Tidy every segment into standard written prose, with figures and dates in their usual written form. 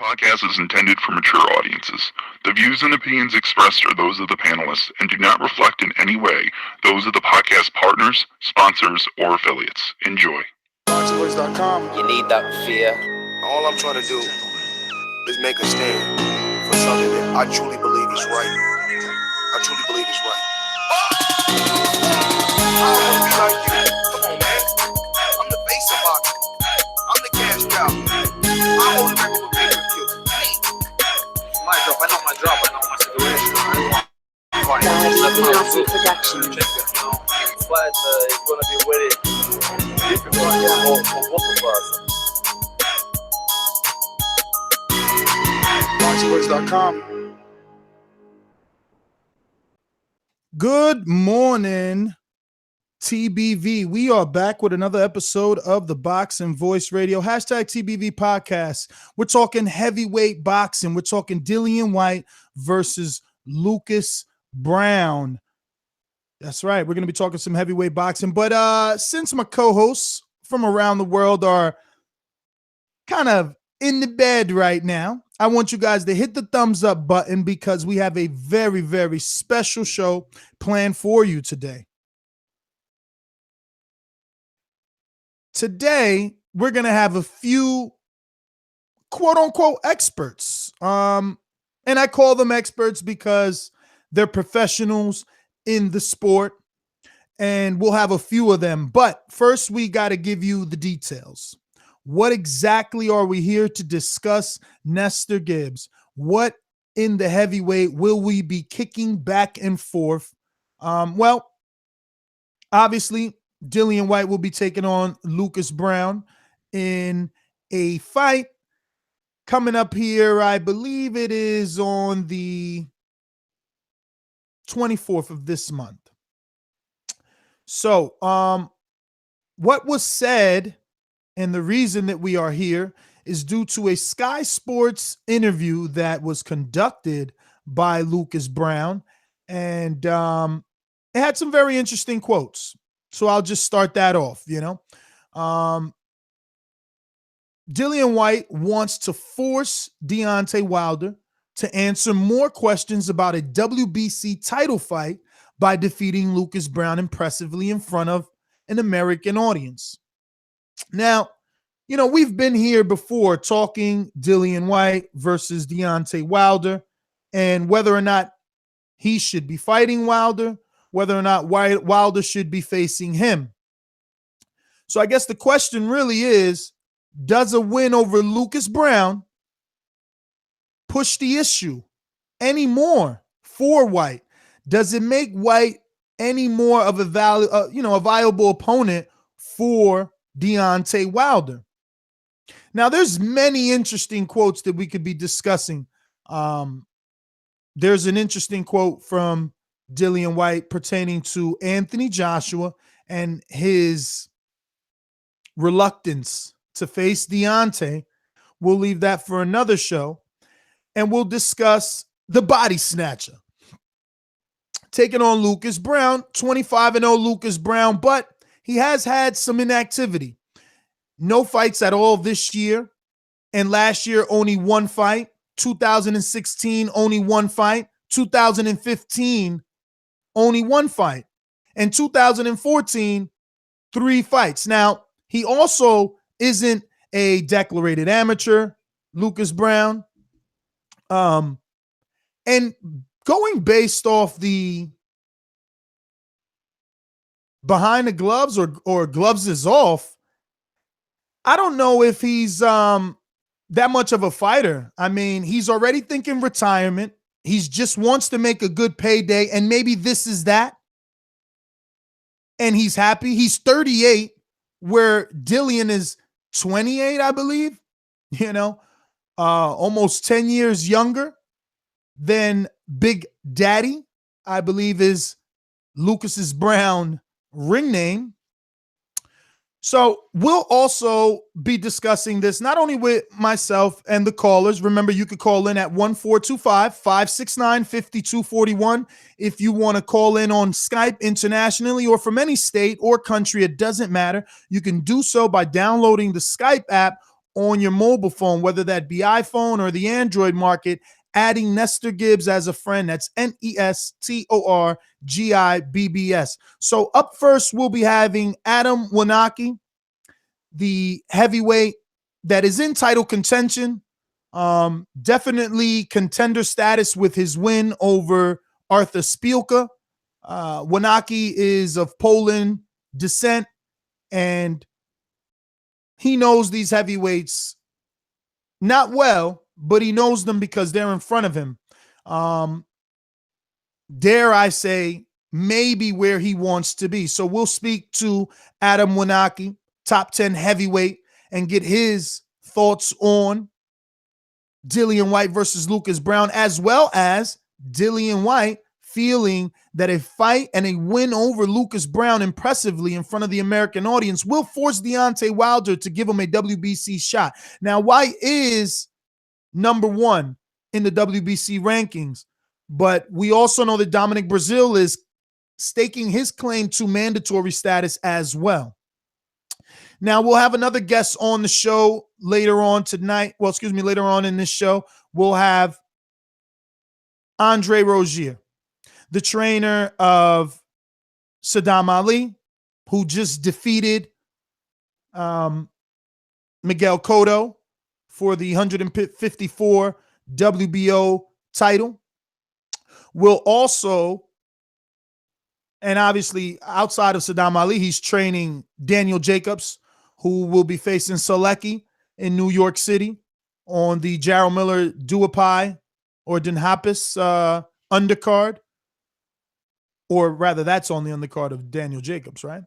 podcast is intended for mature audiences. The views and opinions expressed are those of the panelists and do not reflect in any way those of the podcast partners, sponsors, or affiliates. Enjoy. ThaBoxingvoice.com. You need that fear. All I'm trying to do is make a stand for something that I truly believe is right. I truly believe is right. I don't want to be like you. Come on, man. I'm the face of boxing. I'm the cash cow. I hold the record for pay-per-view. My drop, I know my drop, I know my situation. Production. But it's gonna be very difficult for both of us. ThaBoxingvoice.com. Good morning, TBV. We are back with another episode of the Boxing Voice Radio. Hashtag TBV podcast. We're talking heavyweight boxing. We're talking Dillian Whyte versus Lucas Browne. That's right. We're going to be talking some heavyweight boxing. But since my co-hosts from around the world are kind of in the bed right now, I want you guys to hit the thumbs up button because we have a very, very special show planned for you today. Today, we're going to have a few quote-unquote experts. And I call them experts because they're professionals in the sport, and we'll have a few of them. But first, we got to give you the details. What exactly are we here to discuss, Nestor Gibbs? What in the heavyweight will we be kicking back and forth? Well, obviously, Dillian Whyte will be taking on Lucas Browne in a fight coming up here. I believe it is on the 24th of this month. So, what was said and the reason that we are here is due to a Sky Sports interview that was conducted by Lucas Browne, and it had some very interesting quotes. So I'll just start that off, Dillian Whyte wants to force Deontay Wilder to answer more questions about a WBC title fight by defeating Lucas Browne impressively in front of an American audience. Now, we've been here before talking Dillian Whyte versus Deontay Wilder and whether or not he should be fighting Wilder, whether or not Wilder should be facing him. So I guess the question really is, does a win over Lucas Browne push the issue any more for Whyte? Does it make Whyte any more of a viable opponent for Deontay Wilder? Now, there's many interesting quotes that we could be discussing. There's an interesting quote from Dillian Whyte pertaining to Anthony Joshua and his reluctance to face Deontay. We'll leave that for another show. And we'll discuss the body snatcher taking on Lucas Browne, 25-0 Lucas Browne, but he has had some inactivity. No fights at all this year. And last year, only one fight. 2016, only one fight. 2015, only one fight. And 2014, 3 fights. Now, he also isn't a declarated amateur, Lucas Browne. And going based off the behind the gloves or gloves is off, I don't know if he's that much of a fighter. I mean, he's already thinking retirement. He just wants to make a good payday, and maybe this is that. And he's happy. He's 38, where Dillian is 28, I believe. Almost 10 years younger than Big Daddy, I believe is Lucas Browne ring name. So we'll also be discussing this not only with myself and the callers. Remember, you could call in at 1425-569-5241 if you want to call in on Skype internationally or from any state or country. It doesn't matter. You can do so by downloading the Skype app on your mobile phone, whether that be iPhone or the Android market, adding Nestor Gibbs as a friend. That's NESTORGIBBS. So up first, we'll be having Adam Kownacki, the heavyweight that is in title contention. Definitely contender status with his win over Arthur Szpilka. Kownacki is of Poland descent, and he knows these heavyweights not well, but he knows them because they're in front of him. Dare I say, maybe where he wants to be. So we'll speak to Adam Kownacki, top 10 heavyweight, and get his thoughts on Dillian Whyte versus Lucas Browne, as well as Dillian Whyte feeling that a fight and a win over Lucas Browne impressively in front of the American audience will force Deontay Wilder to give him a WBC shot. Now, Whyte is number 1 in the WBC rankings, but we also know that Dominic Breazeale is staking his claim to mandatory status as well. Now, we'll have another guest on the show later on tonight. Well, excuse me, later on in this show, we'll have Andre Rozier, the trainer of Saddam Ali, who just defeated Miguel Cotto for the 154 WBO title. We'll also, and obviously outside of Saddam Ali, he's training Daniel Jacobs, who will be facing Selecki in New York City on the Jarrell Miller Duapai or Dinhapis undercard. Or rather, that's on the undercard of Daniel Jacobs, right?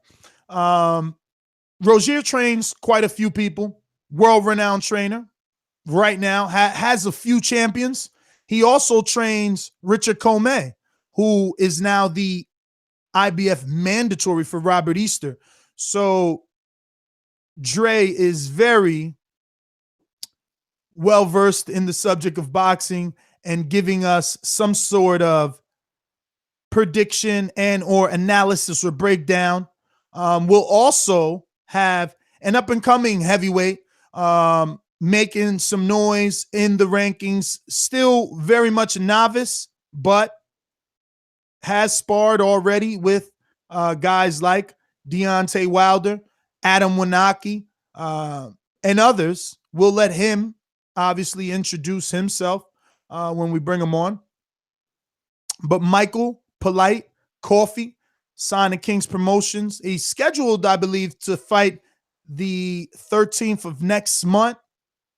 Rozier trains quite a few people, world-renowned trainer right now, has a few champions. He also trains Richard Commey, who is now the IBF mandatory for Robert Easter. So Dre is very well-versed in the subject of boxing and giving us some sort of prediction and or analysis or breakdown. We'll also have an up-and-coming heavyweight making some noise in the rankings, still very much a novice, but has sparred already with guys like Deontay Wilder, Adam Kownacki, and others. We'll let him obviously introduce himself when we bring him on. But Michael Polite Coffee, Sonic Kings Promotions. He's scheduled, I believe, to fight the 13th of next month.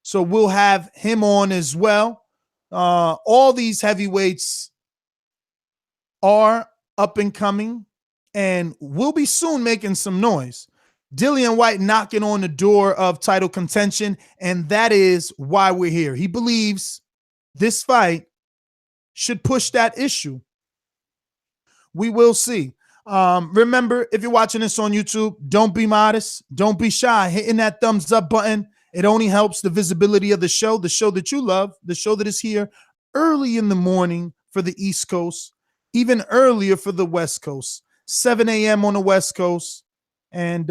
So we'll have him on as well. All these heavyweights are up and coming and will be soon making some noise. Dillian Whyte knocking on the door of title contention, and that is why we're here. He believes this fight should push that issue. We will see. Remember, if you're watching this on YouTube, don't be modest. Don't be shy. Hitting that thumbs up button, it only helps the visibility of the show that you love, the show that is here early in the morning for the East Coast, even earlier for the West Coast, 7 a.m. on the West Coast, and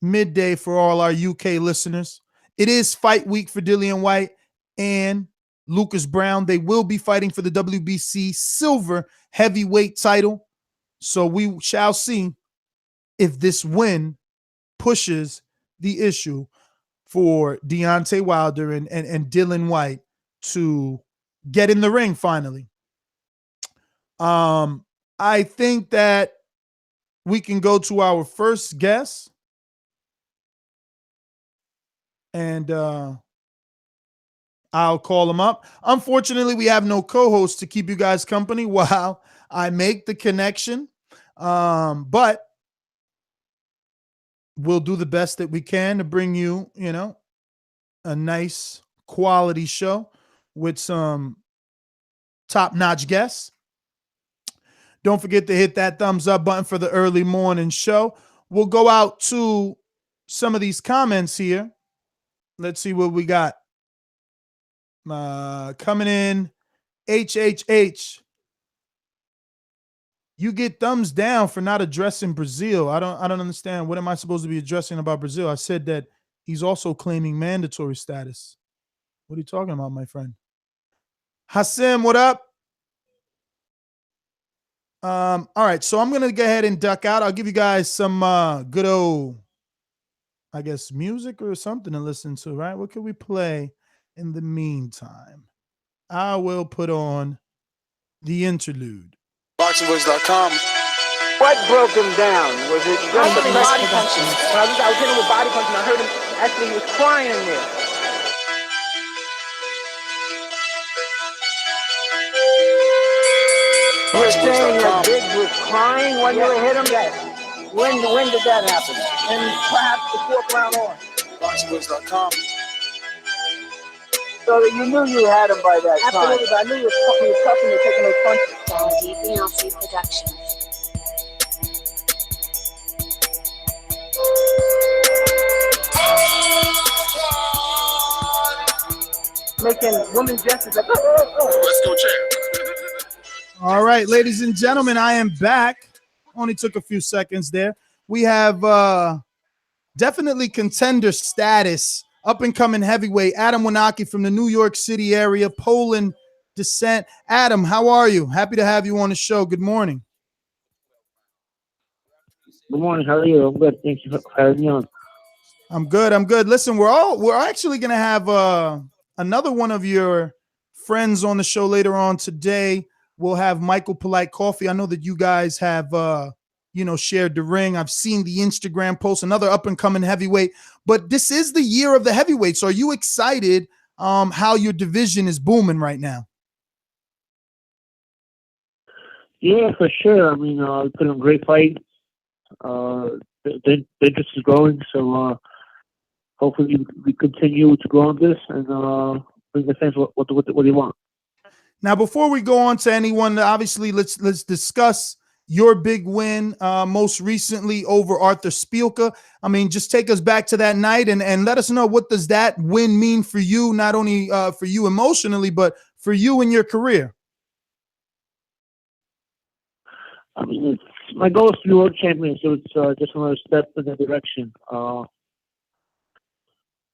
midday for all our UK listeners. It is fight week for Dillian Whyte and Lucas Browne. They will be fighting for the WBC silver heavyweight title. So we shall see if this win pushes the issue for Deontay Wilder and Dillian Whyte to get in the ring finally. I think that we can go to our first guest. And I'll call him up. Unfortunately, we have no co-host to keep you guys company while I make the connection. But we'll do the best that we can to bring you, a nice quality show with some top-notch guests. Don't forget to hit that thumbs up button for the early morning show. We'll go out to some of these comments here. Let's see what we got. Coming in, HHH. You get thumbs down for not addressing Breazeale. I don't understand. What am I supposed to be addressing about Breazeale? I said that He's also claiming mandatory status. What are you talking about, my friend? Hassim, what up? All right, so I'm gonna go ahead and duck out. I'll give you guys some good old, I guess, music or something to listen to, right? What can we play in the meantime? I will put on the interlude. ThaBoxingvoice.com. What broke him down? Was it just Actually, a body punches. When I was hitting him with body punches, and I heard him actually he was crying in there. You're saying that ThaBoxingvoice.com. Gibbs was crying when you hit him? Yes. When did that happen? And perhaps the fourth round on. ThaBoxingvoice.com. So that you knew you had him by that time. Absolutely, but I knew he was tough and he was taking those punches. Quality Beyonce Productions. Making women gestures like, Let's go, champ. All right, ladies and gentlemen, I am back. Only took a few seconds there. We have definitely contender status, up and coming heavyweight Adam Kownacki from the New York City area, Poland descent. Adam, how are you? Happy to have you on the show. Good morning. Good morning. How are you? I'm good. Thank you for having me on. I'm good. Listen, we're actually gonna have another one of your friends on the show later on today. We'll have Michael Polite Coffee. I know that you guys have shared the ring. I've seen the Instagram post, another up and coming heavyweight. But this is the year of the heavyweights. So are you excited how your division is booming right now? Yeah, for sure. I mean, we put on great fights. The interest is growing, so hopefully we continue to grow on this and bring the fans what they want. Now, before we go on to anyone, obviously let's discuss your big win most recently over Arthur Spielka. I mean, just take us back to that night and let us know, what does that win mean for you, not only for you emotionally, but for you in your career? I mean, my goal is to be world champion, so it's just another step in that direction.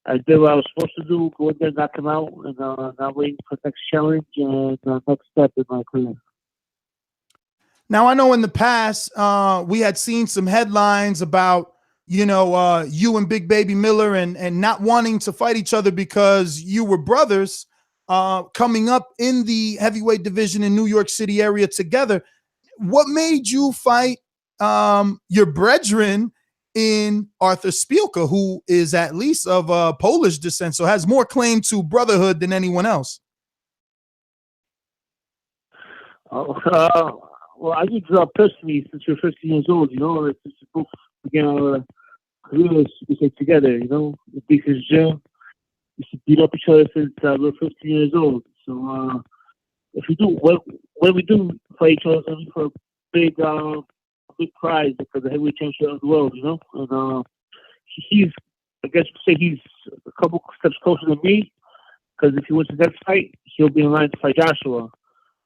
I did what I was supposed to do, go in there, knock him out, and now waiting for the next challenge and the next step in my career. Now, I know in the past we had seen some headlines about, you and Big Baby Miller and not wanting to fight each other because you were brothers coming up in the heavyweight division in New York City area together. What made you fight your brethren in Arthur Spielka, who is at least of Polish descent, so has more claim to brotherhood than anyone else? Well, I think personally, since we're 15 years old, it's both began our careers together, the biggest gym. We should beat up each other since we're 15 years old. So if we do, when we do fight each other, it's for a big prize for the heavyweight championship of the world, And he's, I guess you could say he's a couple steps closer than me, because if he wins the next fight, he'll be in line to fight Joshua.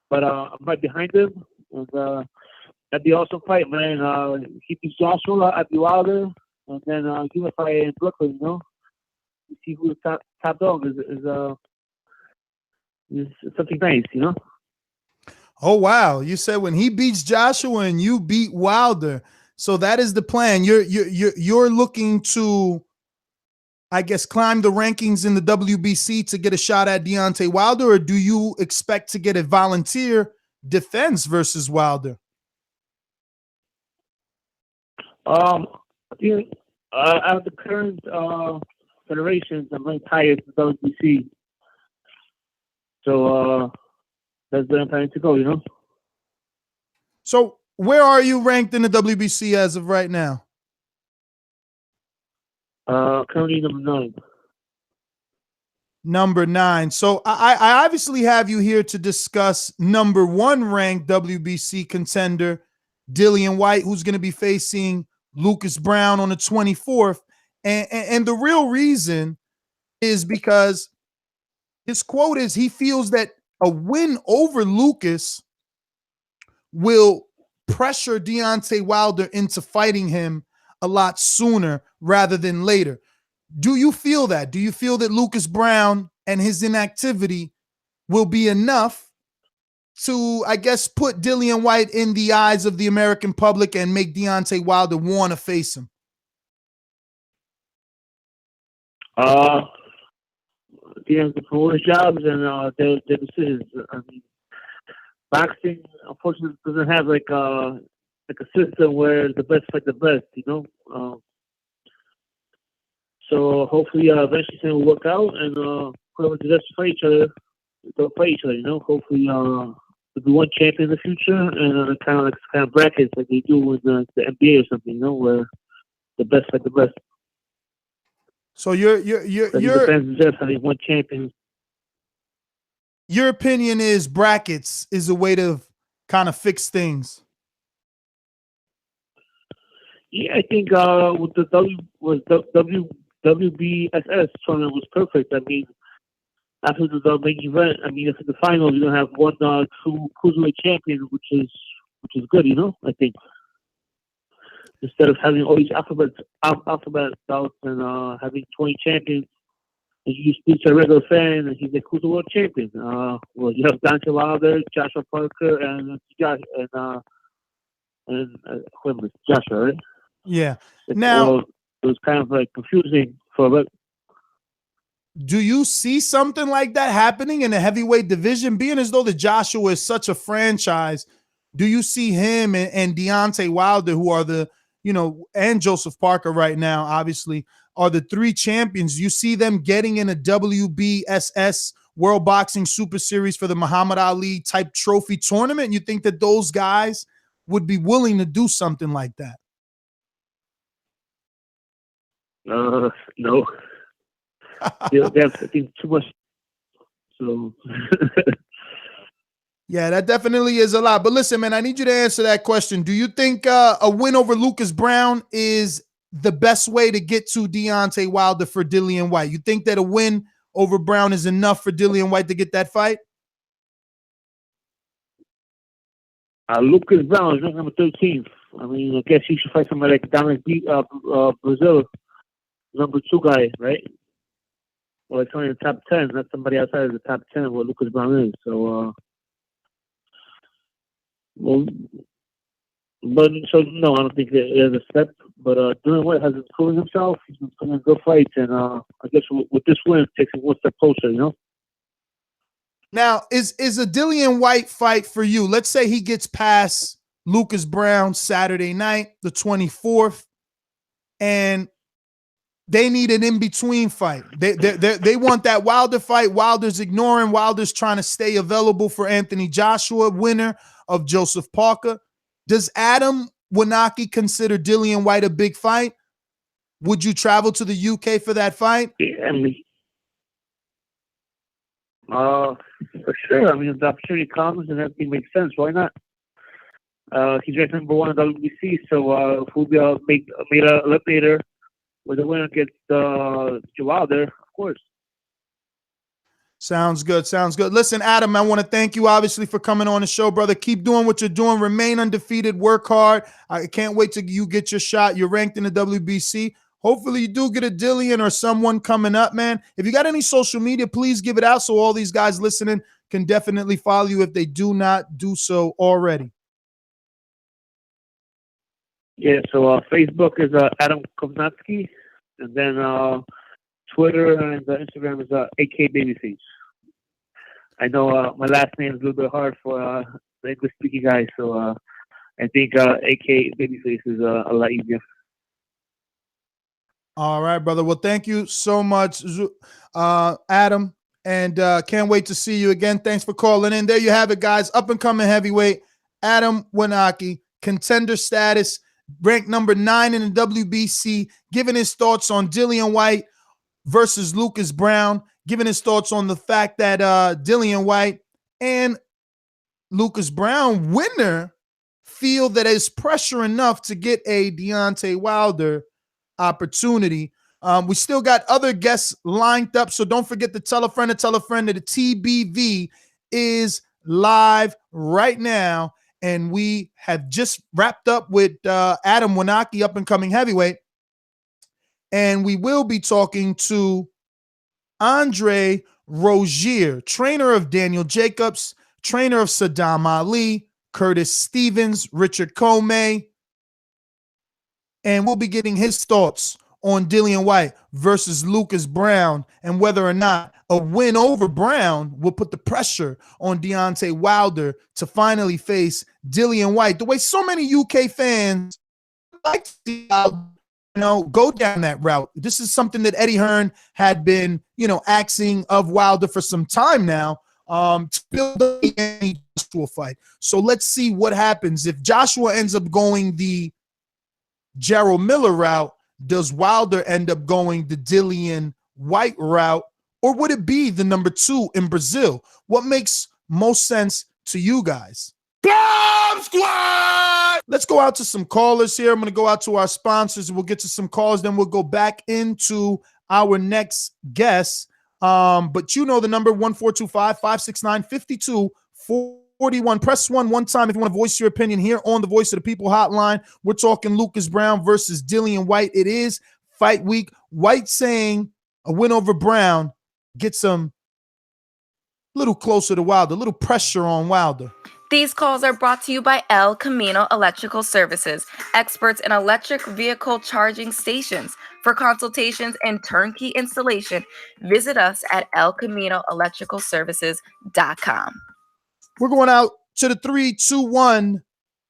But I'm right behind him, and that'd be an awesome fight, man. He beats Joshua, I'd be Wilder, and then give a fight in Brooklyn, You see who the top dog is something nice, Oh, wow. You said when he beats Joshua and you beat Wilder. So that is the plan. You're looking to, I guess, climb the rankings in the WBC to get a shot at Deontay Wilder, or do you expect to get a volunteer defense versus Wilder? Out of the current federations, I'm ranked higher than WBC. So that's where I'm planning to go, So where are you ranked in the WBC as of right now? Currently number 9. Number 9. So I obviously have you here to discuss number 1 ranked WBC contender, Dillian Whyte, who's going to be facing Lucas Browne on the 24th. And the real reason is because his quote is he feels that a win over Lucas will pressure Deontay Wilder into fighting him a lot sooner rather than later. Do you feel that? Do you feel that Lucas Browne and his inactivity will be enough to, I guess, put Dillian Whyte in the eyes of the American public and make Deontay Wilder want to face him? The promoters' jobs and their decisions. I mean, boxing, unfortunately, doesn't have like a system where the best fight the best, you know. So hopefully, eventually, things will work out, and whoever deserves to fight each other, they'll fight each other. You know, hopefully, there'll be one champion in the future, and kind of brackets like they do in the NBA or something. You know, where the best fight the best. So your fans deserve having one champion. Your opinion is brackets is a way to kind of fix things. Yeah, I think with the WBSS tournament was perfect. I mean, after the main event, I mean, after the finals, you're gonna have one true cruiserweight champion, which is good, you know. I think instead of having all these alphabet bouts and having 20 champions, and you speak to a regular fan, and he's a cruiserweight champion. Well, you have Deontay Wilder, Joshua Parker, and Joshua, right? Yeah. Now it was kind of like confusing for a bit. Do you see something like that happening in the heavyweight division? Being as though the Joshua is such a franchise, do you see him and Deontay Wilder, who are the, you know, and Joseph Parker right now, obviously, are the three champions? You see them getting in a WBSS World Boxing Super Series for the Muhammad Ali type trophy tournament? You think that those guys would be willing to do something like that? No. They have, I think, too much. So. Yeah, that definitely is a lot. But listen, man, I need you to answer that question. Do you think a win over Lucas Browne is the best way to get to Deontay Wilder for Dillian Whyte? You think that a win over Browne is enough for Dillian Whyte to get that fight? Lucas Browne is ranked number 13th. I mean, I guess he should fight somebody like Dominic Brazil, number 2 guy, right? Well, it's only in the top 10, not somebody outside of the top 10 where Lucas Browne is. So, no, I don't think there's a step. But Dillian Whyte has been proving himself. He's been putting in good fights, and I guess with this win, it takes him one step closer, you know? Now, is a Dillian Whyte fight for you? Let's say he gets past Lucas Browne Saturday night, the 24th, and they need an in-between fight. They want that Wilder fight. Wilder's ignoring. Wilder's trying to stay available for Anthony Joshua, winner of Joseph Parker. Does Adam Kownacki consider Dillian Whyte a big fight? Would you travel to the UK for that fight? Yeah, I mean, for sure. I mean, if the opportunity comes and everything makes sense, why not? He's ranked number 1 in WBC, so if we'll be made a eliminator where the winner gets Wilder, of course. Sounds good. Sounds good. Listen, Adam, I want to thank you, obviously, for coming on the show, brother. Keep doing what you're doing. Remain undefeated. Work hard. I can't wait till you get your shot. You're ranked in the WBC. Hopefully you do get a Dillian or someone coming up, man. If you got any social media, please give it out so all these guys listening can definitely follow you if they do not do so already. Yeah, so Facebook is Adam Kownacki, and then Twitter and Instagram is AK Babyface. I know my last name is a little bit hard for the English-speaking guys, so I think AK Babyface is a lot easier. All right, brother. Well, thank you so much, Adam, and can't wait to see you again. Thanks for calling in. There you have it, guys. Up-and-coming heavyweight, Adam Kownacki, contender status, ranked number 9 in the WBC, giving his thoughts on Dillian Whyte versus Lucas Browne, giving his thoughts on the fact that Dillian Whyte and Lucas Browne winner feel that it's pressure enough to get a Deontay Wilder opportunity. We still got other guests lined up, so don't forget to tell a friend that the TBV is live right now, and we have just wrapped up with Adam Kownacki, up-and-coming heavyweight, And we will be talking to Andre Rozier, trainer of Daniel Jacobs, trainer of Saddam Ali, Curtis Stevens, Richard Comey, and we'll be getting his thoughts on Dillian Whyte versus Lucas Browne and whether or not a win over Browne will put the pressure on Deontay Wilder to finally face Dillian Whyte. The way so many UK fans like to see Wilder, go down that route. This is something that Eddie Hearn had been, axing of Wilder for some time now, to build a Joshua fight. So let's see what happens. If Joshua ends up going the Gerald Miller route, does Wilder end up going the Dillian Whyte route, or would it be the number 2 in Brazil? What makes most sense to you guys? Bomb Squad! Let's go out to some callers here. I'm going to go out to our sponsors. We'll get to some calls. Then we'll go back into our next guest. But the number 1425-569-5241. Press 1 one time if you want to voice your opinion here on the Voice of the People hotline. We're talking Lucas Browne versus Dillian Whyte. It is fight week. Whyte saying a win over Browne gets him a little closer to Wilder, a little pressure on Wilder. These calls are brought to you by El Camino Electrical Services, experts in electric vehicle charging stations. For consultations and turnkey installation, visit us at elcaminoelectricalservices.com. We're going out to the 321-900.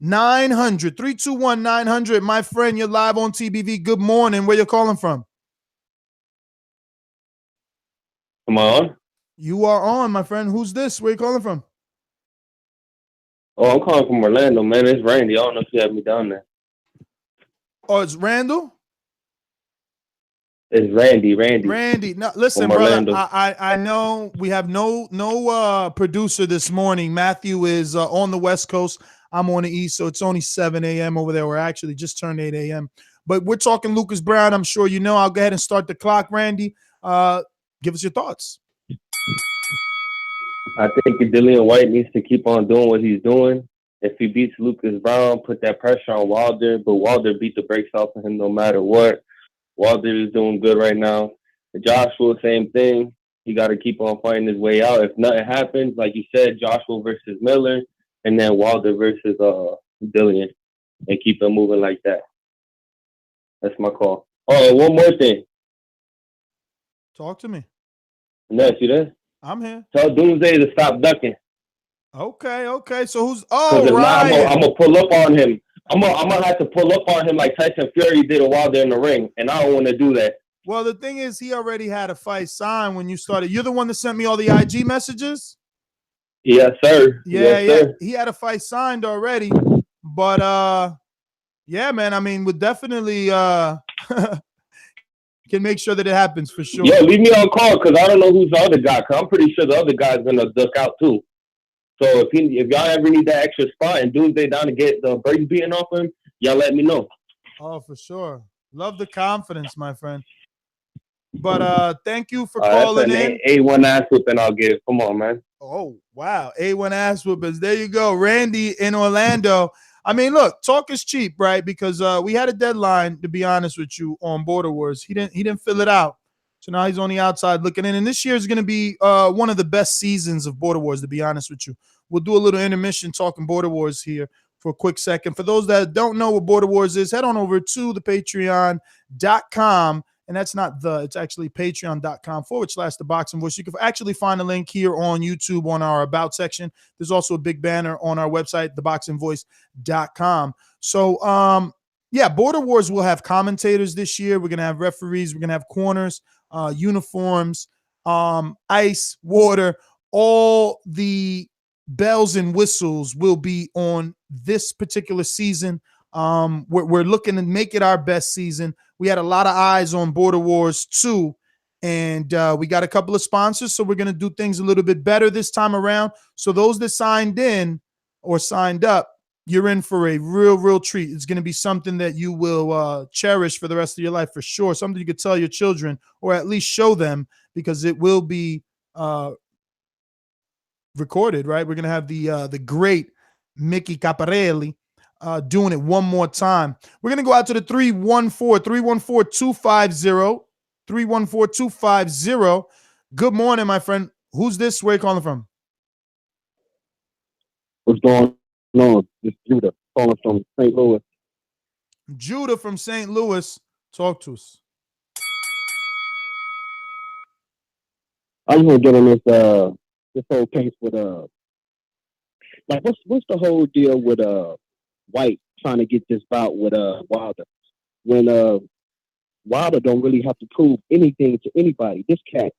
321-900. My friend, you're live on TBV. Good morning. Where you calling from? Am I on? You are on, my friend. Who's this? Where you calling from? Oh, I'm calling from Orlando, man. It's Randy. I don't know if you have me down there. Oh, it's Randall? It's Randy. Randy. No, listen, brother. I know we have no producer this morning. Matthew is on the West Coast. I'm on the East, so it's only 7 a.m. over there. We're actually just turned 8 a.m. But we're talking Lucas Browne. I'm sure you know. I'll go ahead and start the clock, Randy. Give us your thoughts. I think Dillian Whyte needs to keep on doing what he's doing. If he beats Lucas Browne, put that pressure on Wilder, but Wilder beat the brakes off of him no matter what. Wilder is doing good right now. Joshua, same thing. He got to keep on fighting his way out. If nothing happens, like you said, Joshua versus Miller, and then Wilder versus Dillian, and keep it moving like that. That's my call. Oh, and one more thing. Talk to me. Ness, you there? I'm here. Tell Doomsday to stop ducking. Okay. So who's? Oh, right. I'm gonna pull up on him. I'm gonna have to pull up on him like Tyson Fury did a while there in the ring, and I don't want to do that. Well, the thing is, he already had a fight signed when you started. You're the one that sent me all the IG messages. Yes, sir. Yeah. He had a fight signed already, but yeah, man. I mean, we'll definitely can make sure that it happens for sure. Yeah, leave me on call because I don't know who's the other guy. Cause I'm pretty sure the other guy's gonna duck out too. So if y'all ever need that extra spot and Doomsday down to get the brakes beaten off him, y'all let me know. Oh, for sure. Love the confidence, my friend. But thank you for calling in. A1 ass whipping I'll give. Come on, man. Oh, wow. A1 ass whippers. There you go. Randy in Orlando. I mean, look, talk is cheap, right? Because we had a deadline, to be honest with you, on Border Wars. He didn't fill it out. So now he's on the outside looking in. And this year is going to be one of the best seasons of Border Wars, to be honest with you. We'll do a little intermission talking Border Wars here for a quick second. For those that don't know what Border Wars is, head on over to the patreon.com. And that's not it's actually patreon.com/ThaBoxingVoice. You can actually find a link here on YouTube on our About section. There's also a big banner on our website, ThaBoxingVoice.com. So, yeah, Border Wars will have commentators this year. We're going to have referees. We're going to have corners, uniforms, ice, water. All the bells and whistles will be on this particular season. We're looking to make it our best season. We had a lot of eyes on Border Wars 2, and we got a couple of sponsors, so we're going to do things a little bit better this time around. So those that signed in or signed up, you're in for a real treat. It's going to be something that you will cherish for the rest of your life for sure, something you could tell your children or at least show them because it will be recorded, right? We're going to have the great Mickey Caparelli doing it one more time. We're going to go out to the 314-250. Good morning, my friend. Who's this? Where are you calling from? What's going on? This is Judah calling from St. Louis. Judah from St. Louis. Talk to us. I just want to get on this whole case with like what's the whole deal with Whyte trying to get this bout with Wilder when Wilder don't really have to prove anything to anybody. This cat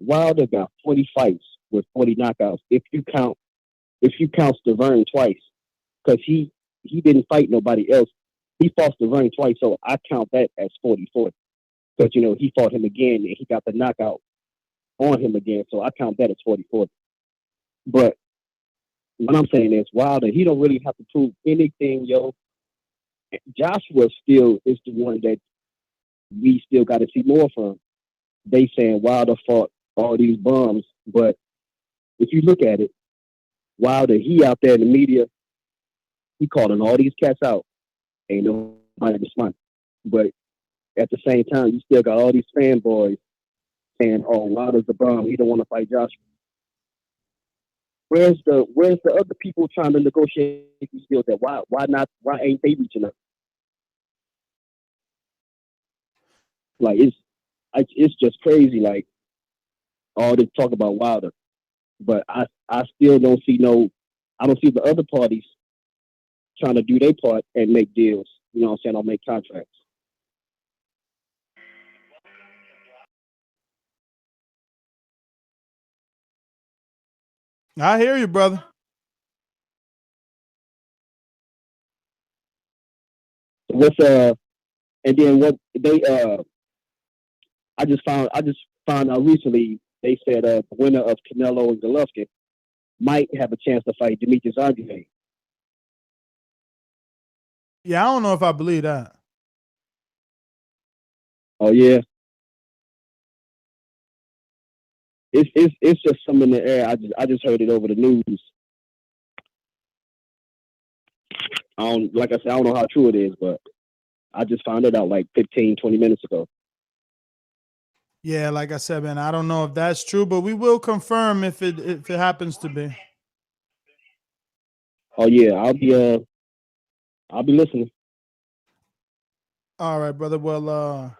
Wilder got 40 fights with 40 knockouts. If you count Stavern twice, because he didn't fight nobody else. He fought Stavern twice, so I count that as 40-40. Because he fought him again and he got the knockout on him again, so I count that as 40-40. But what I'm saying is Wilder, he don't really have to prove anything, yo. Joshua still is the one that we still got to see more from. They saying Wilder fought all these bums, but if you look at it, Wilder, he out there in the media, he calling all these cats out. Ain't nobody responding. But at the same time, you still got all these fanboys saying, "Oh, Wilder's a bum. He don't want to fight Joshua." Where's the other people trying to negotiate these deals? That why ain't they reaching up? Like it's just crazy. Like all this talk about Wilder, but I still don't see I don't see the other parties trying to do their part and make deals. You know what I'm saying? Or make contracts. I hear you, brother. What's and then what they I just found out recently they said the winner of Canelo and Golovkin might have a chance to fight Demetrius Andrade. Yeah, I don't know if I believe that. Oh yeah. It's just some in the air. I just heard it over the news. Like I said, I don't know how true it is, but I just found it out like 15, 20 minutes ago. Yeah, like I said, man, I don't know if that's true, but we will confirm if it happens to be. Oh yeah, I'll be listening. All right, brother. Well,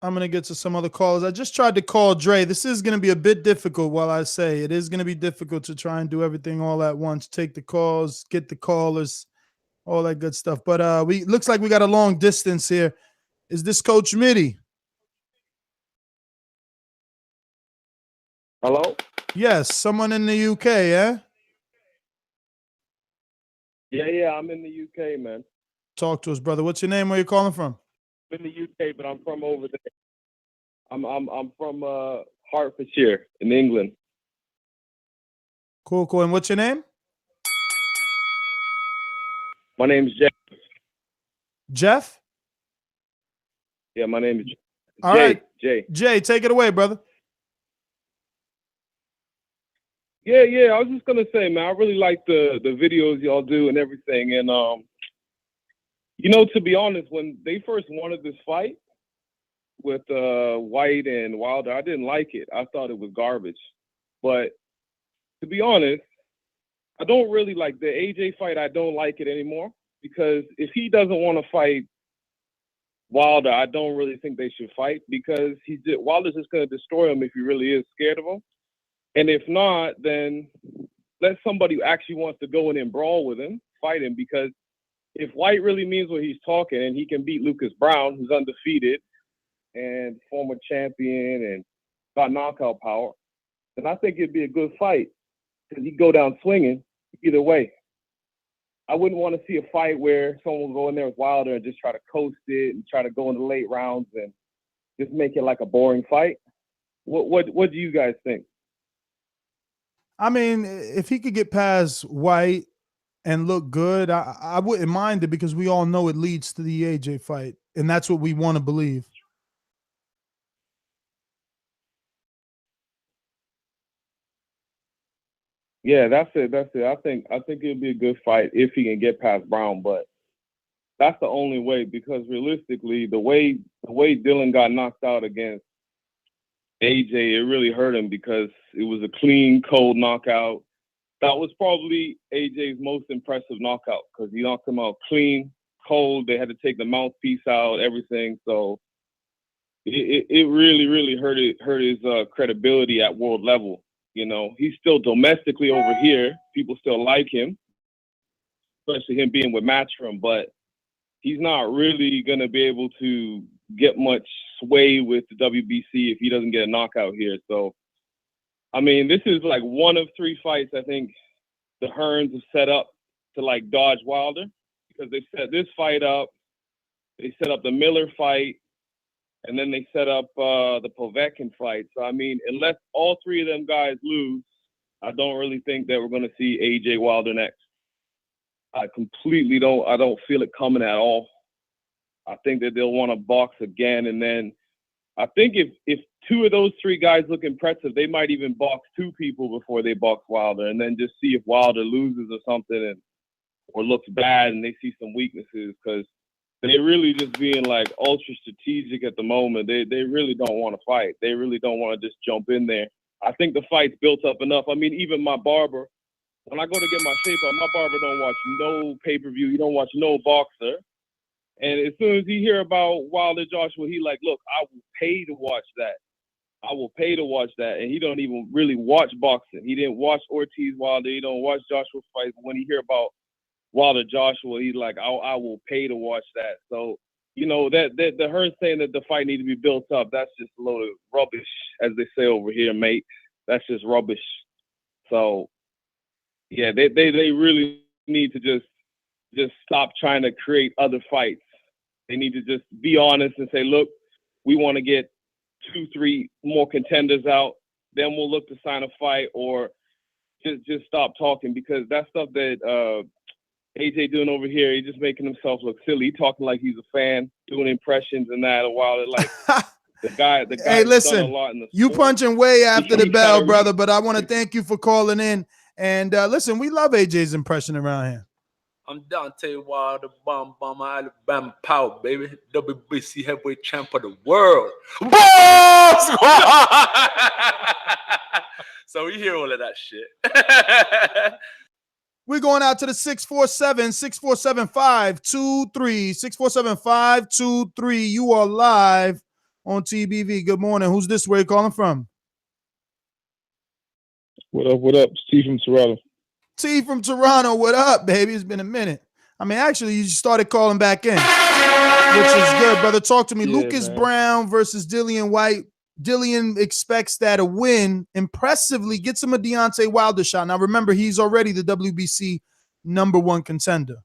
I'm going to get to some other callers. I just tried to call Dre. This is going to be a bit difficult while I say it is going to be difficult to try and do everything all at once, take the calls, get the callers, all that good stuff. But looks like we got a long distance here. Is this Coach Mitty? Hello? Yes, someone in the UK, yeah? Yeah, I'm in the UK, man. Talk to us, brother. What's your name? Where you calling from? I'm in the UK, but I'm from over there. I'm from Hertfordshire in England. Cool. And what's your name? My name's Jeff. Jeff? Yeah, my name is All Jay. right. Jay. Jay, take it away, brother. Yeah. I was just gonna say, man, I really like the videos y'all do and everything. And to be honest, when they first wanted this fight with Whyte and Wilder, I didn't like it. I thought it was garbage. But to be honest, I don't really like the AJ fight. I don't like it anymore because if he doesn't want to fight Wilder, I don't really think they should fight because Wilder's just going to destroy him if he really is scared of him. And if not, then let somebody who actually wants to go in and brawl with him fight him, because if Whyte really means what he's talking and he can beat Lucas Browne, who's undefeated and former champion and got knockout power, then I think it'd be a good fight because he'd go down swinging either way. I wouldn't want to see a fight where someone will go in there with Wilder and just try to coast it and try to go in the late rounds and just make it like a boring fight. What do you guys think? I mean, if he could get past Whyte and look good, I wouldn't mind it because we all know it leads to the AJ fight, and that's what we want to believe. Yeah, that's it. I think it'd be a good fight if he can get past Brown, but that's the only way, because realistically, the way Dillian got knocked out against AJ, it really hurt him because it was a clean, cold knockout. That was probably AJ's most impressive knockout because he knocked him out clean, cold. They had to take the mouthpiece out, everything. So it really, really hurt his credibility at world level. You know, he's still domestically over here. People still like him, especially him being with Matchroom, but he's not really going to be able to get much sway with the WBC if he doesn't get a knockout here. So, I mean, this is like one of 3 fights I think the Hearns have set up to like dodge Wilder, because they set this fight up, they set up the Miller fight, and then they set up the Povetkin fight. So, I mean, unless all 3 of them guys lose, I don't really think that we're going to see AJ Wilder next. I don't feel it coming at all. I think that they'll want to box again. And then I think if 2 of those 3 guys look impressive, they might even box 2 people before they box Wilder, and then just see if Wilder loses or something or looks bad and they see some weaknesses, because they're really just being like ultra strategic at the moment. They really don't want to fight. They really don't want to just jump in there. I think the fight's built up enough. I mean, even my barber, when I go to get my shape up, my barber don't watch no pay-per-view. He don't watch no boxer. And as soon as he hear about Wilder Joshua, he like, look, I will pay to watch that. I will pay to watch that. And he don't even really watch boxing. He didn't watch Ortiz Wilder. He don't watch Joshua fights. When he hear about Wilder Joshua, he's like, I will pay to watch that. So, you know, that the Hearns saying that the fight need to be built up, that's just a load of rubbish, as they say over here, mate. That's just rubbish. So, yeah, they really need to just stop trying to create other fights. They need to just be honest and say, look, we want to get 2-3 more contenders out. Then we'll look to sign a fight, or just stop talking, because that stuff that AJ doing over here, he's just making himself look silly. He talking like he's a fan, doing impressions and that. While it like the guy. Hey, listen, done a lot in the you sport. punching way after the bell, kinda brother. But I want to thank you for calling in. And listen, we love AJ's impression around here. I'm Deontay Wilder, Bomb, Alabama Power, baby. WBC heavyweight champ of the world. Boss! So we hear all of that shit. We're going out to the 647-523, 647-523. You are live on TBV. Good morning. Who's this? Where you calling from? What up? Steve from Toronto. T from Toronto. What up, baby? It's been a minute. I mean, actually, you just started calling back in, which is good, brother. Talk to me. Yeah, Lucas Browne versus Dillian Whyte. Dillian expects that a win impressively gets him a Deontay Wilder shot. Now, remember, he's already the WBC #1 contender.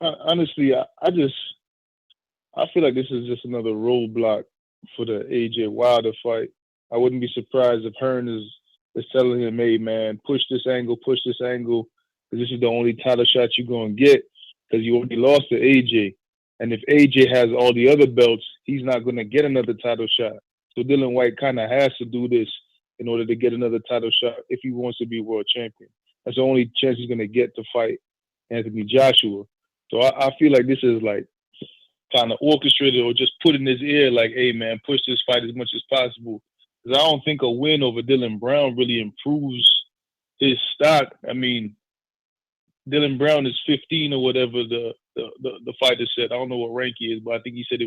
Honestly, I feel like this is just another roadblock for the AJ Wilder fight. I wouldn't be surprised if Hearn is telling him, hey, man, push this angle, because this is the only title shot you're going to get, because you already lost to AJ. And if AJ has all the other belts, he's not going to get another title shot. So Dillian Whyte kind of has to do this in order to get another title shot if he wants to be world champion. That's the only chance he's going to get to fight Anthony Joshua. So I feel like this is like kind of orchestrated, or just put in his ear like, hey, man, push this fight as much as possible. Because I don't think a win over Dillian Browne really improves his stock. I mean, Dillian Browne is 15 or whatever the fighter said. I don't know what rank he is, but I think he said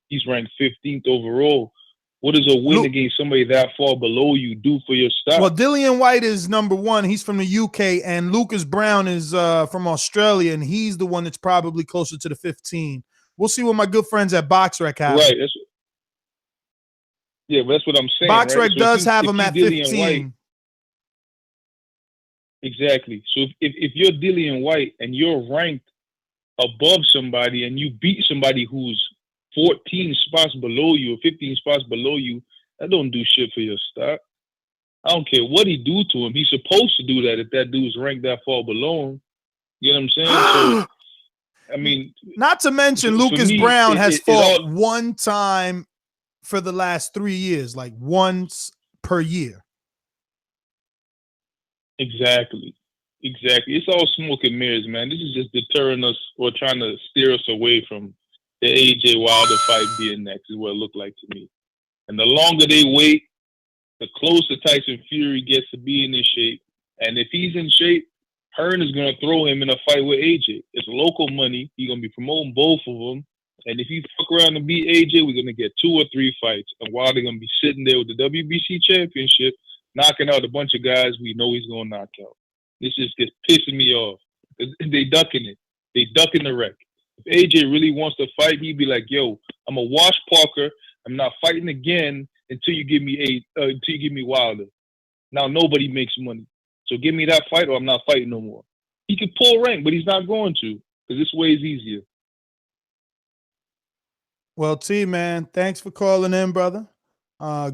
he's ranked 15th overall. What does a win against somebody that far below you do for your stock? Well, Dillian Whyte is #1. He's from the UK, and Lucas Browne is from Australia, and he's the one that's probably closer to the 15. We'll see what my good friends at BoxRec have. Right. But that's what I'm saying. BoxRec right? does have him at 15. Whyte, exactly. So if you're Dillian Whyte and you're ranked above somebody and you beat somebody who's 14 spots below you or 15 spots below you, that don't do shit for your stock. I don't care what he do to him. He's supposed to do that if that dude's ranked that far below him. You know what I'm saying? So, I mean, not to mention Lucas Browne has fought one time for the last 3 years, like once per year. Exactly. It's all smoke and mirrors, man. This is just deterring us or trying to steer us away from the AJ Wilder fight being next, is what it looked like to me. And the longer they wait, the closer Tyson Fury gets to being in shape. And if he's in shape, Hearn is going to throw him in a fight with AJ. It's local money. He's going to be promoting both of them. And if he fuck around and beat AJ, we're going to get 2 or 3 fights. And Wilder going to be sitting there with the WBC championship, knocking out a bunch of guys we know he's going to knock out. This just gets pissing me off. They ducking it. They ducking the wreck. If AJ really wants to fight, he'd be like, yo, I'm going to wash Parker. I'm not fighting again until you give me Wilder. Now nobody makes money. So give me that fight or I'm not fighting no more. He could pull rank, but he's not going to, because this way is easier. Well, T, man, thanks for calling in, brother.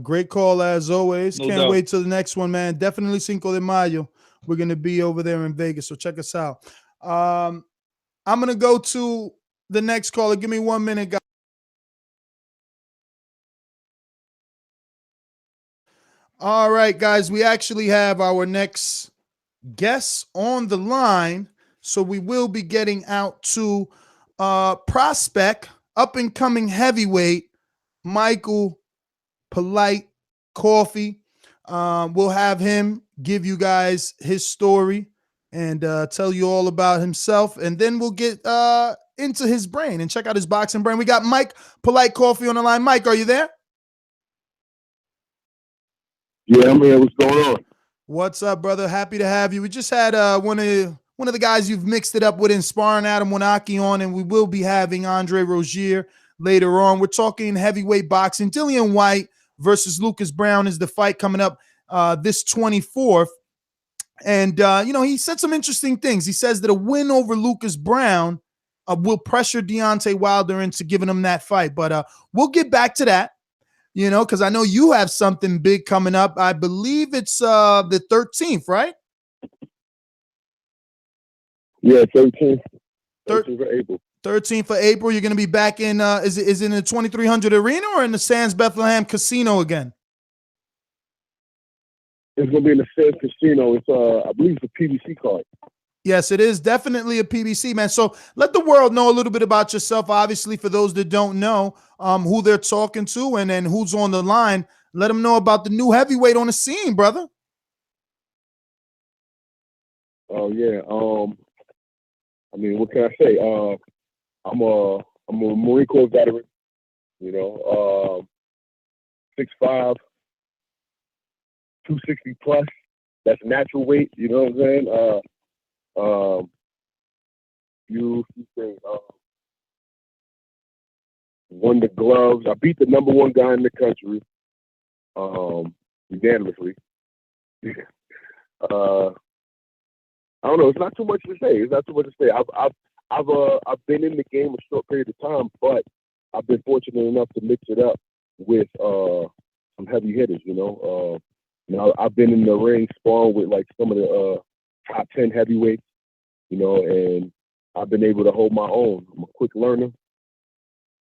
Great call as always. No Can't doubt. wait till the next one, man. Definitely Cinco de Mayo. We're going to be over there in Vegas, so check us out. I'm going to go to the next caller. Give me 1 minute, guys. All right, guys, we actually have our next guest on the line, so we will be getting out to prospect, up-and-coming heavyweight, Michael Polite Coffee. We'll have him give you guys his story and tell you all about himself, and then we'll get into his brain and check out his boxing brain. We got Mike Polite Coffee on the line. Mike, are you there? Yeah, I'm here. What's going on? What's up, brother? Happy to have you. We just had one of the guys you've mixed it up with in sparring, Adam Kownacki, on, and we will be having Andre Rozier later on. We're talking heavyweight boxing. Dillian Whyte versus Lucas Browne is the fight coming up this 24th. And, he said some interesting things. He says that a win over Lucas Browne will pressure Deontay Wilder into giving him that fight. But we'll get back to that. Because I know you have something big coming up. I believe it's the 13th, right? Yeah, 13th for April. 13th for April. You're going to be back in, is it in the 2300 Arena or in the Sands Bethlehem Casino again? It's going to be in the Sands Casino. It's, I believe it's a PBC card. Yes, it is definitely a PBC, man. So let the world know a little bit about yourself. Obviously, for those that don't know who they're talking to and then who's on the line, let them know about the new heavyweight on the scene, brother. Oh yeah. I mean, what can I say? I'm a Marine Corps veteran. 6'5", 260 plus. That's natural weight. You know what I'm saying? Won the gloves. I beat the number 1 guy in the country, unanimously. I don't know. It's not too much to say. I've been in the game a short period of time, but I've been fortunate enough to mix it up with some heavy hitters. I've been in the ring sparring with like some of the top 10 heavyweights, and I've been able to hold my own. I'm a quick learner,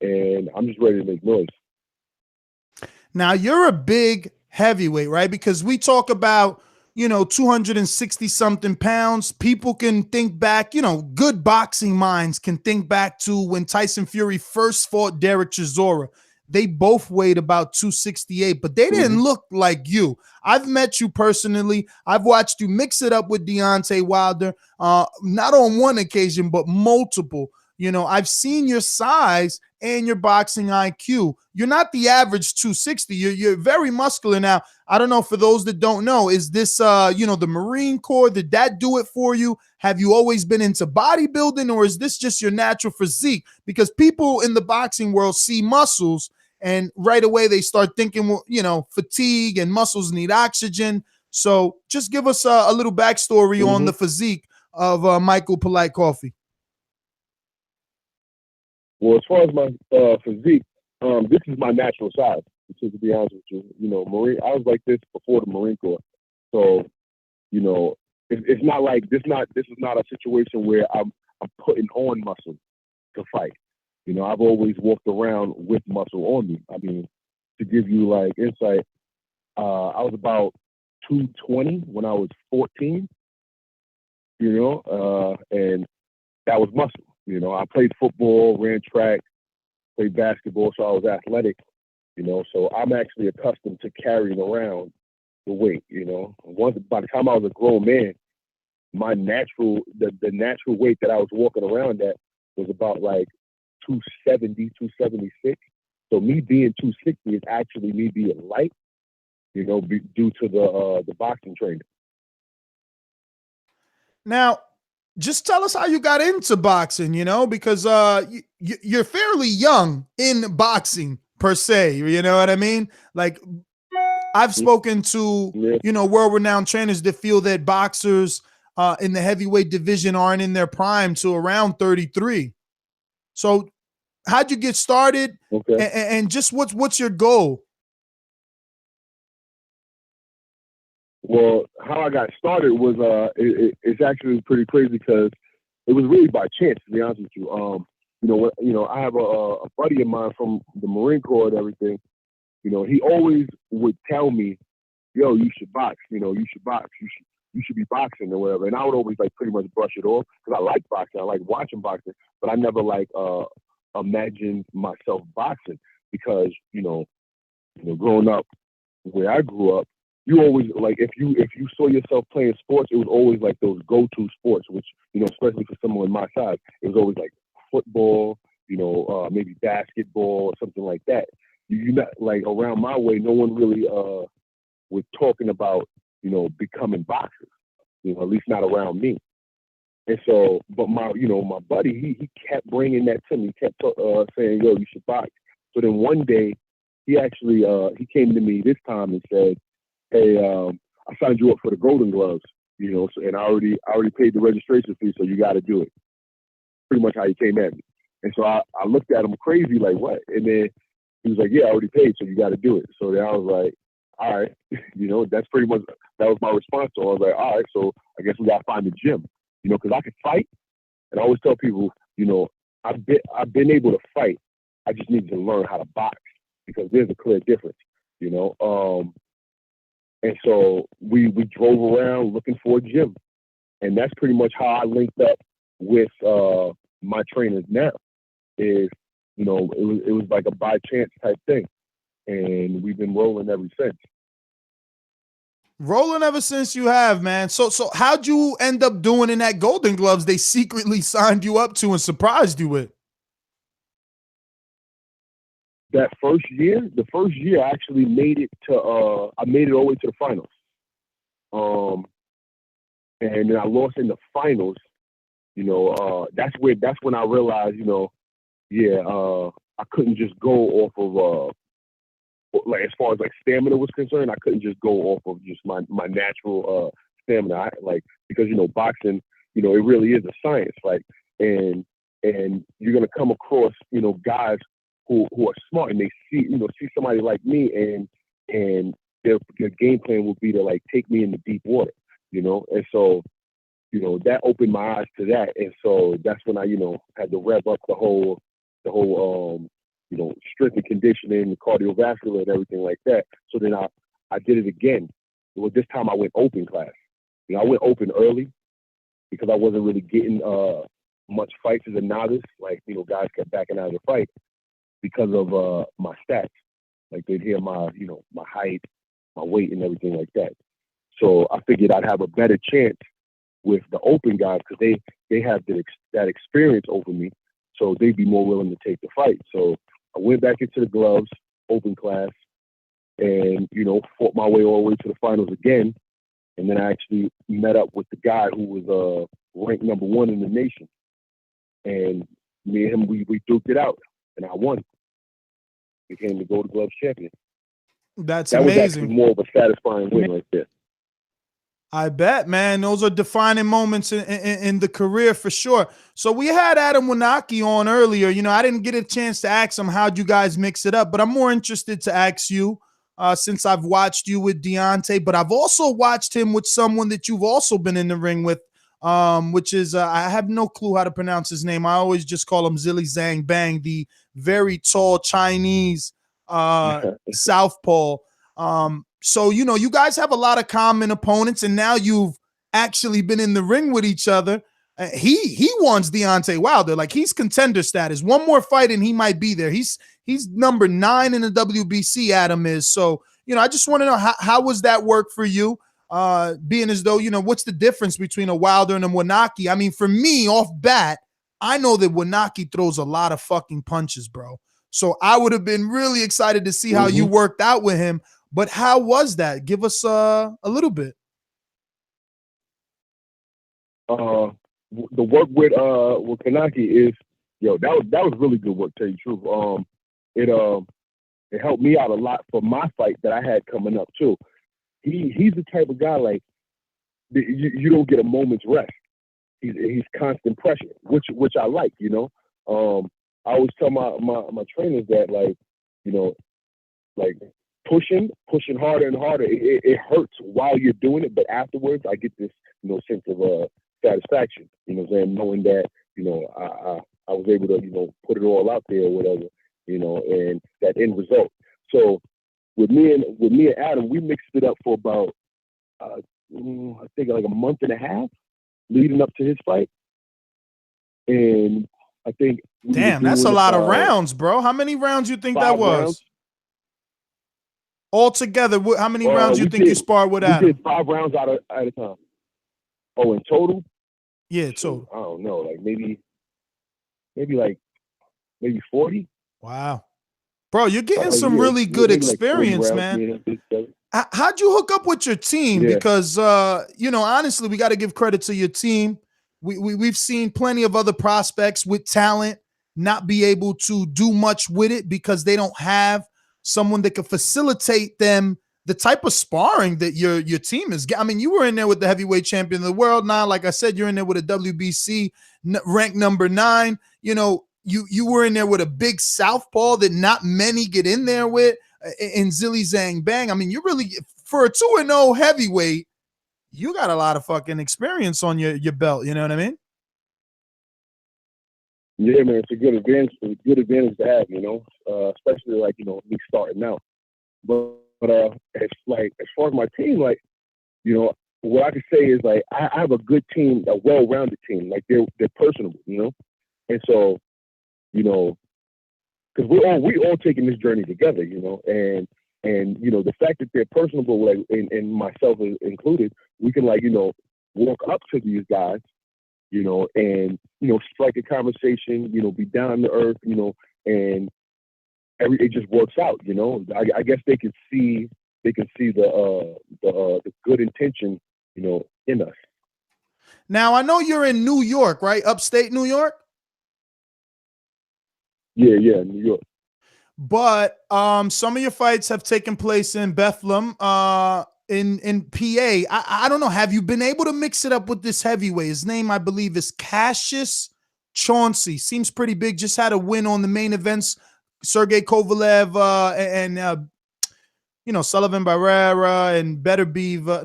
and I'm just ready to make noise. Now, you're a big heavyweight, right? Because we talk about, 260-something pounds. People can think back, good boxing minds can think back to when Tyson Fury first fought Derek Chisora. They both weighed about 268, but they didn't look like you. I've met you personally. I've watched you mix it up with Deontay Wilder, not on one occasion, but multiple. I've seen your size and your boxing IQ. You're not the average 260. You're very muscular. Now, I don't know, for those that don't know, is this, the Marine Corps? Did that do it for you? Have you always been into bodybuilding, or is this just your natural physique? Because people in the boxing world see muscles and right away they start thinking, fatigue and muscles need oxygen. So just give us a little backstory on the physique of Michael Polite Coffee. Well, as far as my physique, this is my natural size. To be honest with you, Marine. I was like this before the Marine Corps, so it's not like this. This is not a situation where I'm putting on muscle to fight. I've always walked around with muscle on me. I mean, to give you like insight, I was about 220 when I was 14, and that was muscle. I played football, ran track, played basketball, so I was athletic, so I'm actually accustomed to carrying around the weight, by the time I was a grown man, my natural, the natural weight that I was walking around at was about like 270, 276. So me being 260 is actually me being light, due to the boxing training. Now, just tell us how you got into boxing, because you're fairly young in boxing per se, you know what I mean? Like, I've spoken to, world-renowned trainers that feel that boxers in the heavyweight division aren't in their prime to around 33. So how'd you get started? Okay. And just what's your goal? Well, how I got started was it's actually pretty crazy because it was really by chance, to be honest with you. I have a buddy of mine from the Marine Corps and everything. He always would tell me, "Yo, you should box. You should box. You should be boxing or whatever." And I would always pretty much brush it off because I like boxing. I like watching boxing, but I never imagined myself boxing because growing up where I grew up, you always if you saw yourself playing sports, it was always like those go-to sports, which especially for someone my size, it was always like football, maybe basketball or something like that. You not around my way, no one really was talking about becoming boxers, at least not around me. And so, but my buddy, he kept bringing that to me. He kept saying, "Yo, you should box." So then one day, he actually he came to me this time and said, "Hey, I signed you up for the Golden Gloves, and I already paid the registration fee, so you got to do it." Pretty much how he came at me. And so I looked at him crazy, like, what? And then he was like, "Yeah, I already paid, so you got to do it." So then I was like, all right, that's pretty much, that was my response. So I was like, all right, so I guess we got to find a gym, because I could fight. And I always tell people, I've been able to fight. I just need to learn how to box because there's a clear difference, and so we drove around looking for a gym. And that's pretty much how I linked up with my trainers now is, it was like a by chance type thing. And we've been rolling ever since. Rolling ever since you have, man. So how'd you end up doing in that Golden Gloves they secretly signed you up to and surprised you with? The first year I actually made it to I made it all the way to the finals. And then I lost in the finals. That's when I realized, I couldn't just go off of as far as stamina was concerned, I couldn't just go off of just my natural stamina. Because boxing, it really is a science. And you're gonna come across guys who are smart and they see somebody like me and their game plan will be to take me into deep water, and so that opened my eyes to that, and so that's when I had to rev up the whole strength and conditioning, cardiovascular, and everything like that. So then I did it again. Well, this time I went open class. I went open early because I wasn't really getting much fights as a novice. Guys kept backing out of the fight because of my stats. They'd hear my my height, my weight, and everything like that. So I figured I'd have a better chance with the open guys because they have that experience over me. So they'd be more willing to take the fight. So I went back into the gloves, open class, and, fought my way all the way to the finals again. And then I actually met up with the guy who was ranked number 1 in the nation. And me and him, we duked it out, and I won. Became the Golden Gloves champion. That's that amazing. Was actually more of a satisfying win right there. I bet, man. Those are defining moments in the career for sure. So we had Kownacki on earlier. I didn't get a chance to ask him how'd you guys mix it up, but I'm more interested to ask you since I've watched you with Deontay, but I've also watched him with someone that you've also been in the ring with, which is, I have no clue how to pronounce his name. I always just call him Zilly Zhang Bang, the very tall Chinese southpaw. So, you know, you guys have a lot of common opponents, and now you've actually been in the ring with each other. He wants Deontay Wilder. Like, he's contender status. One more fight and he might be there. He's number 9 in the WBC, Adam is. So, you know, I just want to know how was that work for you? Being as though, you know, what's the difference between a Wilder and a Kownacki? I mean, for me, off bat, I know that Kownacki throws a lot of fucking punches, bro. So I would have been really excited to see how you worked out with him. But how was that? Give us a little bit. The work with Kownacki is, that was really good work, to tell you the truth. It helped me out a lot for my fight that I had coming up too. He's the type of guy, like, you don't get a moment's rest. He's constant pressure, which I like, you know. I always tell my trainers that, like, you know, like, pushing harder and harder, it hurts while you're doing it, but afterwards I get this, you know, sense of satisfaction, you know what I'm saying, knowing that, you know, I was able to, you know, put it all out there or whatever, you know, and that end result. So with me and Adam, we mixed it up for about I think like a month and a half leading up to his fight. And I think damn, that's a lot of rounds, bro. How many rounds you think that was? Rounds. Altogether, how many rounds you think you sparred with Adam? We did 5 rounds at a time. Oh, in total? Yeah, total. I don't know, like maybe 40. Wow. Bro, you're getting some really good experience, man. How'd you hook up with your team? Yeah. Because, you know, honestly, we got to give credit to your team. We've seen plenty of other prospects with talent not be able to do much with it because they don't have someone that can facilitate them the type of sparring that your team is. I mean, you were in there with the heavyweight champion of the world. Now, like I said, you're in there with a WBC ranked number 9. You know, you were in there with a big southpaw that not many get in there with in Zilly Zhang Bang. I mean, you really, for a 2-0 heavyweight, you got a lot of fucking experience on your belt. You know what I mean? Yeah, man, it's a good advantage. It's a good advantage to have, you know, especially like, you know, me starting out. But it's like, as far as my team, like, you know, what I can say is, like, I have a good team, a well-rounded team. Like, they're personable, you know, and so, you know, because we all taking this journey together, you know, and you know, the fact that they're personable, like, and myself included, we can, like, you know, walk up to these guys, you know, and, you know, strike a conversation, you know, be down to earth, you know, and it just works out, you know. I guess they can see the good intention, you know, in us. Now, I know you're in New York, right? Upstate New York? Yeah, New York. But some of your fights have taken place in Bethlehem, in PA. I don't know. Have you been able to mix it up with this heavyweight? His name, I believe, is Cassius Chauncey. Seems pretty big. Just had a win on the main events. Sergey Kovalev and you know, Sullivan Barrera and Bivol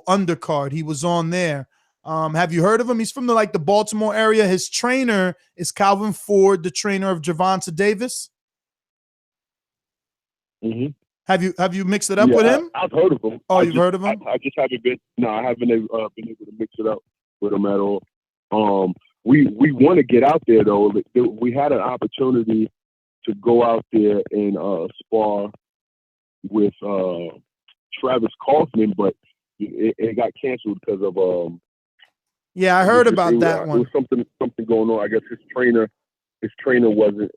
undercard. He was on there. Have you heard of him? He's from the Baltimore area. His trainer is Calvin Ford, the trainer of Gervonta Davis. Mm-hmm. Have you mixed it up with him? I've heard of him. Oh, you've heard of him? I just haven't been. No, I haven't been able to mix it up with him at all. We want to get out there though. We had an opportunity to go out there and spar with Travis Kaufman, but it got canceled because of yeah, I heard about that one. There was something going on. I guess his trainer wasn't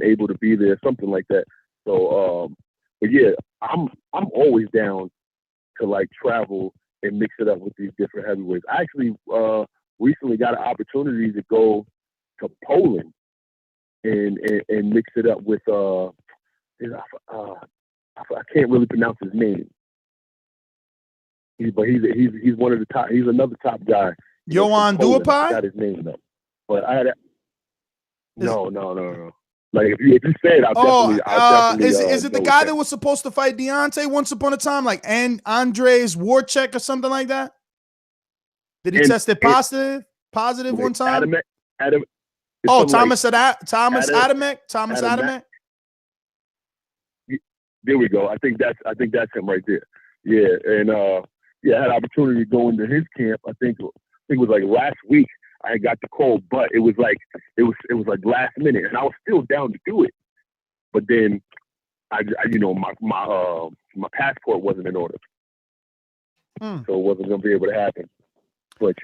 able to be there, something like that. So but yeah, I'm always down to like travel and mix it up with these different heavyweights. I actually recently got an opportunity to go to Poland and mix it up with I can't really pronounce his name. But he's one of the top. He's another top guy. Johan Duapai? I got his name though. But I had no. Like if you say it, I'll definitely. Is it the guy that was supposed to fight Deontay once upon a time, like Andres Warchek or something like that? Did he test it positive one time? Adam. Thomas Adamek. Thomas Adamek. There we go. I think that's him right there. Yeah, and yeah, I had opportunity to go into his camp. I think it was like last week. I got the call, but it was like last minute, and I was still down to do it. But then, I my passport wasn't in order, so it wasn't gonna be able to happen. But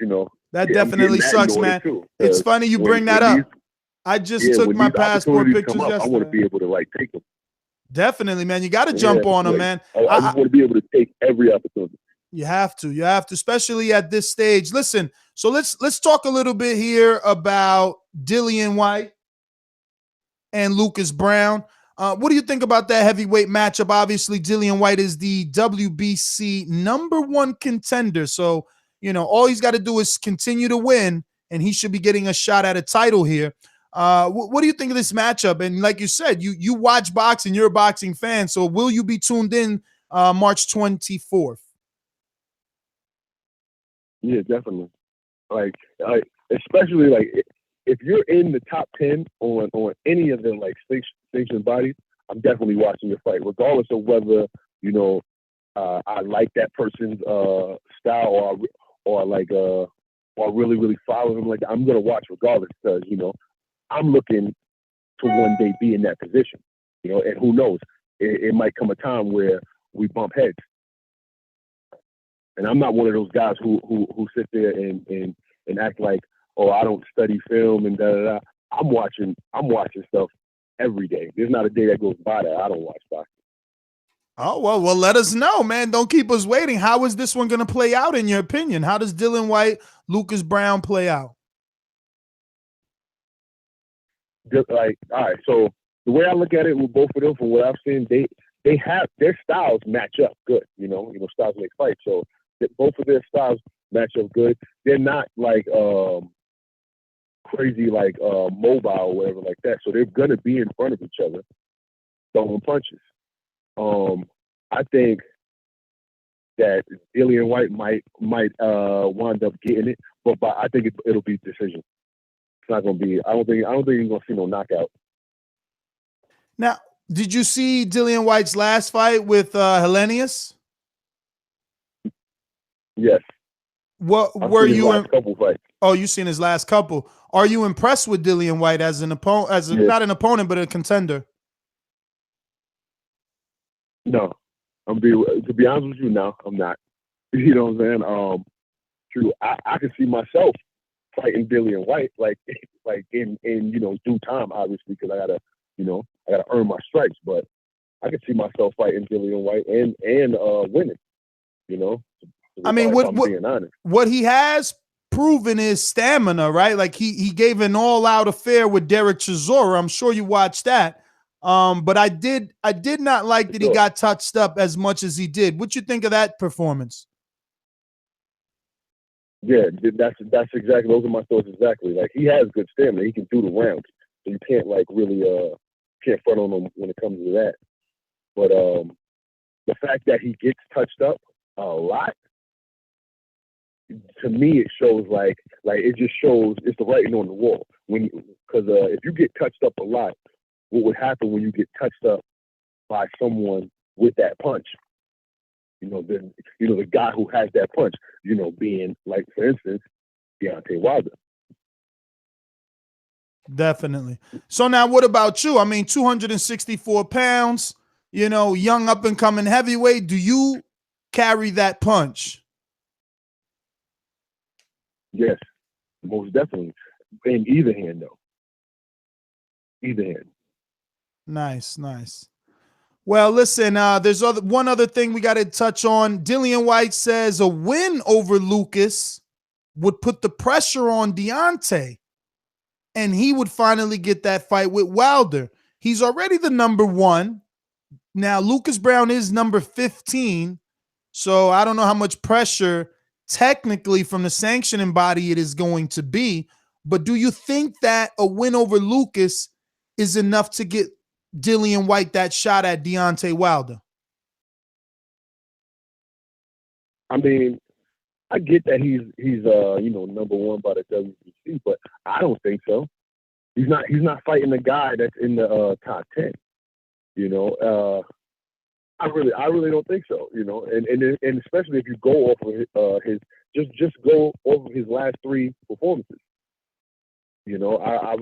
that definitely sucks, man. It's funny you bring that up. I just took my passport pictures yesterday. I want to be able to take them. Definitely, man. You got to jump on them, man. I just want to be able to take every opportunity. You have to, especially at this stage. Listen, so let's talk a little bit here about Dillian Whyte and Lucas Browne. What do you think about that heavyweight matchup? Obviously, Dillian Whyte is the WBC #1 contender. So, all he's got to do is continue to win, and he should be getting a shot at a title here. What do you think of this matchup? And like you said, you watch boxing, you're a boxing fan. So will you be tuned in March 24th? Yeah, definitely. Especially if you're in the top 10 on any of the sanctioned bodies, I'm definitely watching your fight, regardless of whether I like that person's style or really follow him. I'm gonna watch regardless because I'm looking to one day be in that position. And who knows, it might come a time where we bump heads. And I'm not one of those guys who sit there and act like, oh, I don't study film and da da da. I'm watching stuff every day. There's not a day that goes by that I don't watch boxing. Oh, well, let us know, man. Don't keep us waiting. How is this one going to play out in your opinion? How does Dillian Whyte, Lucas Browne play out? All right, so the way I look at it with both of them, from what I've seen, they have their styles match up good. Styles make fights. So both of their styles match up good. They're not crazy mobile or whatever like that. So they're gonna be in front of each other, throwing punches. I think that Dillian Whyte might wind up getting it, but I think it'll be decision. It's not gonna be. I don't think you're gonna see no knockout. Now, did you see Dillian Whyte's last fight with Lainez? Yes. What I've were seen his you? last couple fights. Oh, you've seen his last couple. Are you impressed with Dillian Whyte as an opponent, not an opponent, but a contender? No, to be honest with you, no, I'm not. You know what I'm saying? True. I can see myself fighting Dillian Whyte, in due time, obviously, because I gotta earn my stripes. But I can see myself fighting Dillian Whyte and winning. I mean, what he has proven is stamina, right? He gave an all-out affair with Derek Chisora. I'm sure you watched that. But I did not like that he got touched up as much as he did. What you think of that performance? Yeah, that's exactly, those are my thoughts exactly. He has good stamina. He can do the rounds. So you can't really can't front on him when it comes to that. But the fact that he gets touched up a lot, to me, it shows it just shows it's the writing on the wall. Because if you get touched up a lot, what would happen when you get touched up by someone with that punch? The guy who has that punch, being for instance, Deontay Wilder. Definitely. So now what about you? I mean, 264 pounds, young up and coming heavyweight. Do you carry that punch? Yes, most definitely. In either hand, though. Either hand. Nice. Well, listen, there's one other thing we got to touch on. Dillian Whyte says a win over Lucas would put the pressure on Deontay, and he would finally get that fight with Wilder. He's already the #1. Now, Lucas Browne is number 15, so I don't know how much pressure technically from the sanctioning body it is going to be, but do you think that a win over Lucas is enough to get Dillian Whyte that shot at Deontay Wilder? I mean, I get that he's #1 by the WBC, but I don't think so. He's not fighting a guy that's in the top 10. I really don't think so. You know, and especially if you go off of his just go off of his last 3 performances. You know, I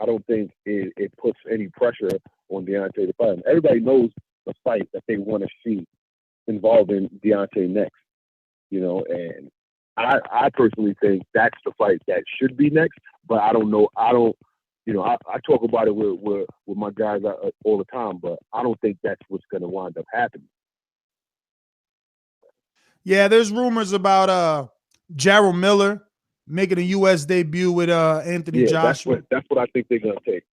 don't think it puts any pressure on Deontay to fight him. Everybody knows the fight that they want to see involving Deontay next. You know, and I personally think that's the fight that should be next. But I don't know. You know, I talk about it with my guys all the time, but I don't think that's what's going to wind up happening. Yeah, there's rumors about Jarrell Miller making a U.S. debut with Anthony Joshua. That's what I think they're going to take.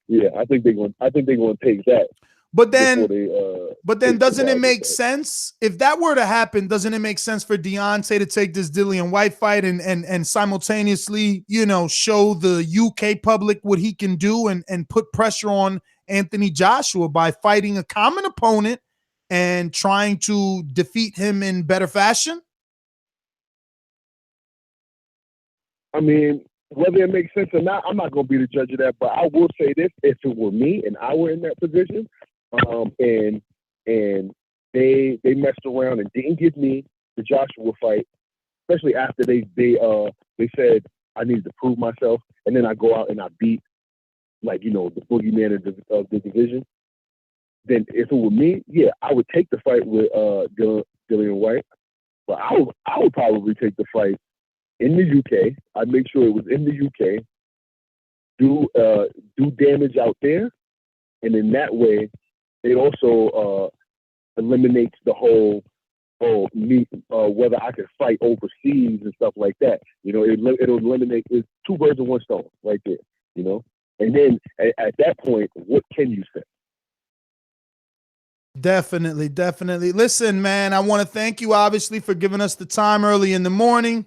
Yeah, I think they're going to take that. But then doesn't it make sense if that were to happen? Doesn't it make sense for Deontay to take this Dillian Whyte fight and simultaneously, you know, show the UK public what he can do and put pressure on Anthony Joshua by fighting a common opponent and trying to defeat him in better fashion? I mean, whether it makes sense or not, I'm not going to be the judge of that. But I will say this: if it were me and I were in that position, and they messed around and didn't give me the Joshua fight, especially after they said I needed to prove myself, and then I go out and I beat, like, you know, the boogeyman of the division. Then if it were me, yeah, I would take the fight with Dillian Whyte, but I would probably take the fight in the UK. I'd make sure it was in the UK. Do damage out there, and in that way, it also eliminates the whole whether I could fight overseas and stuff like that. You know, it'll eliminate. It's 2 birds with 1 stone right there. You know, and then at that point, what can you say? Definitely. Listen, man, I want to thank you, obviously, for giving us the time early in the morning.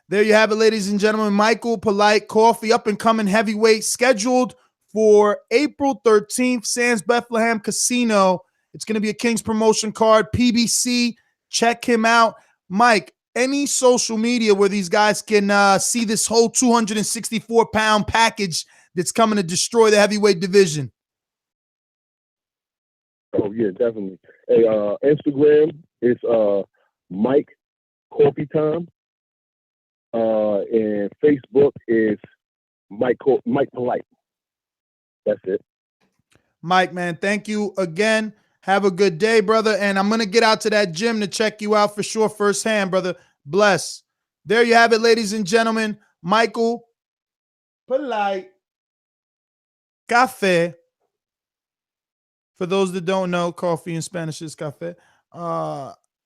There you have it, ladies and gentlemen. Michael Polite Coffee, up-and-coming heavyweight, scheduled for April 13th, Sands Bethlehem Casino. It's going to be a King's Promotion card, PBC. Check him out. Mike, any social media where these guys can see this whole 264-pound package that's coming to destroy the heavyweight division? Oh, yeah, definitely. Hey, Instagram is Mike Coffee Time. And Facebook is Mike Polite. That's it. Mike, man, thank you again. Have a good day, brother. And I'm going to get out to that gym to check you out for sure firsthand, brother. Bless. There you have it, ladies and gentlemen. Michael Polite Café. For those that don't know, coffee in Spanish is café.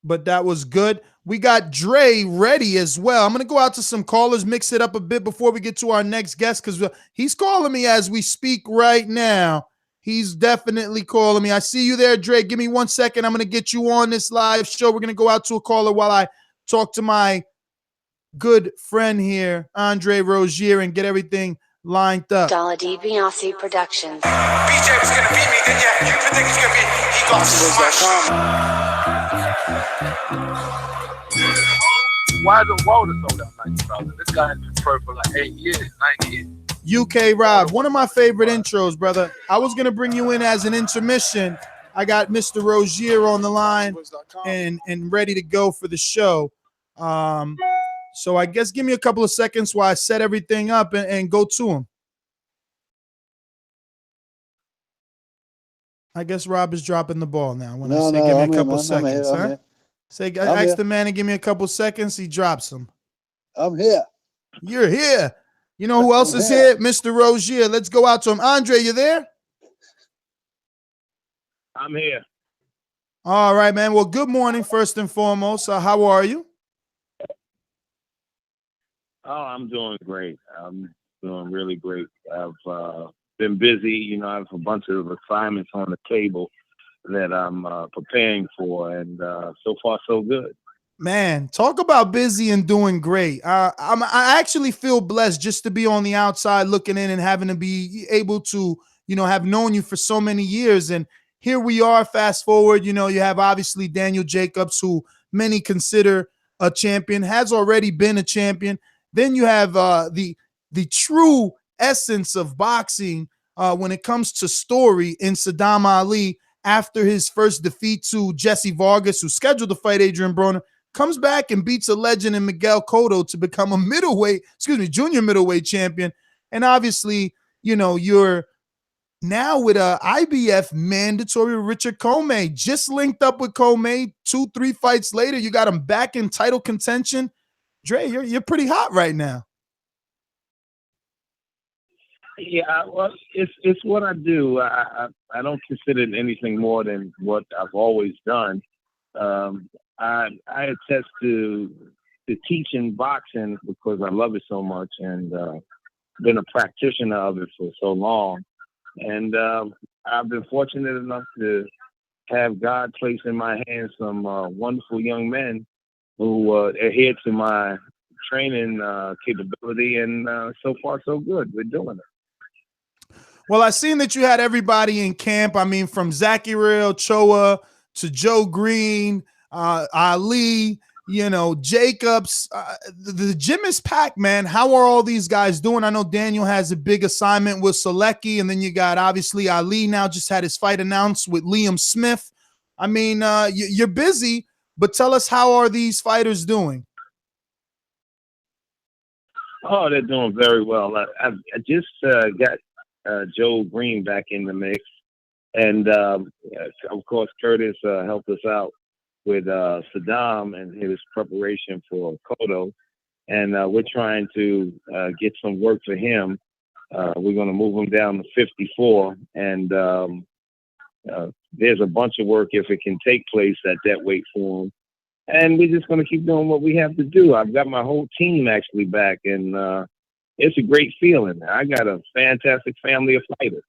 But that was good. We got Dre ready as well. I'm going to go out to some callers, mix it up a bit before we get to our next guest, because he's calling me as we speak right now. He's definitely calling me. I see you there, Dre. Give me 1 second. I'm going to get you on this live show. We're going to go out to a caller while I talk to my good friend here, Andre Rozier, and get everything lined up. Dollar DiBiase Productions. BJ was gonna beat me, then yeah, you think he's gonna beat me. He got smashed. Why is Wilder sold out 90,000? This guy has been pro for like 8 years, 9 years. UK Rob, one of my favorite intros, brother. I was going to bring you in as an intermission. I got Mr. Rozier on the line and ready to go for the show. So I guess give me a couple of seconds while I set everything up and go to him. I guess Rob is dropping the ball now. When I say give me a couple seconds, huh? Ask the man to give me a couple seconds. He drops them. I'm here. You're here. You know who else is here? Mr. Rozier. Let's go out to him. Andre, you there? I'm here. All right, man. Well, good morning, first and foremost. How are you? Oh, I'm doing great. I'm doing really great. I've been busy. You know, I have a bunch of assignments on the table that I'm preparing for, and so far, so good. Man, talk about busy and doing great. I actually feel blessed just to be on the outside looking in and having to be able to, you know, have known you for so many years. And here we are, fast forward, you know, you have obviously Daniel Jacobs, who many consider a champion, has already been a champion. Then you have the true essence of boxing when it comes to story in Saddam Ali. after his first defeat to Jesse Vargas, who scheduled to fight Adrian Broner, comes back and beats a legend in Miguel Cotto to become a junior middleweight champion. And obviously, you're now with a IBF mandatory Richard Comey, just linked up with Comey 2-3 fights later. You got him back in title contention. Dre, you're pretty hot right now. Yeah, well, it's what I do. I don't consider it anything more than what I've always done. I attest to teaching boxing because I love it so much and been a practitioner of it for so long. And I've been fortunate enough to have God place in my hands some wonderful young men who adhere to my training capability, and so far so good. We're doing it. Well, I seen that you had everybody in camp. I mean, from Zachary Choa to Joe Green, Ali, Jacobs. The gym is packed, man. How are all these guys doing? I know Daniel has a big assignment with Selecki, and then you got obviously Ali now just had his fight announced with Liam Smith. I mean, you're busy, but tell us, how are these fighters doing? Oh, they're doing very well. I just got Joe Green back in the mix, and of course Curtis helped us out with Saddam and his preparation for Cotto, and we're trying to get some work for him. We're going to move him down to 54, and there's a bunch of work if it can take place at that weight for him. And we're just going to keep doing what we have to do. I've got my whole team actually back, and it's a great feeling. I got a fantastic family of fighters.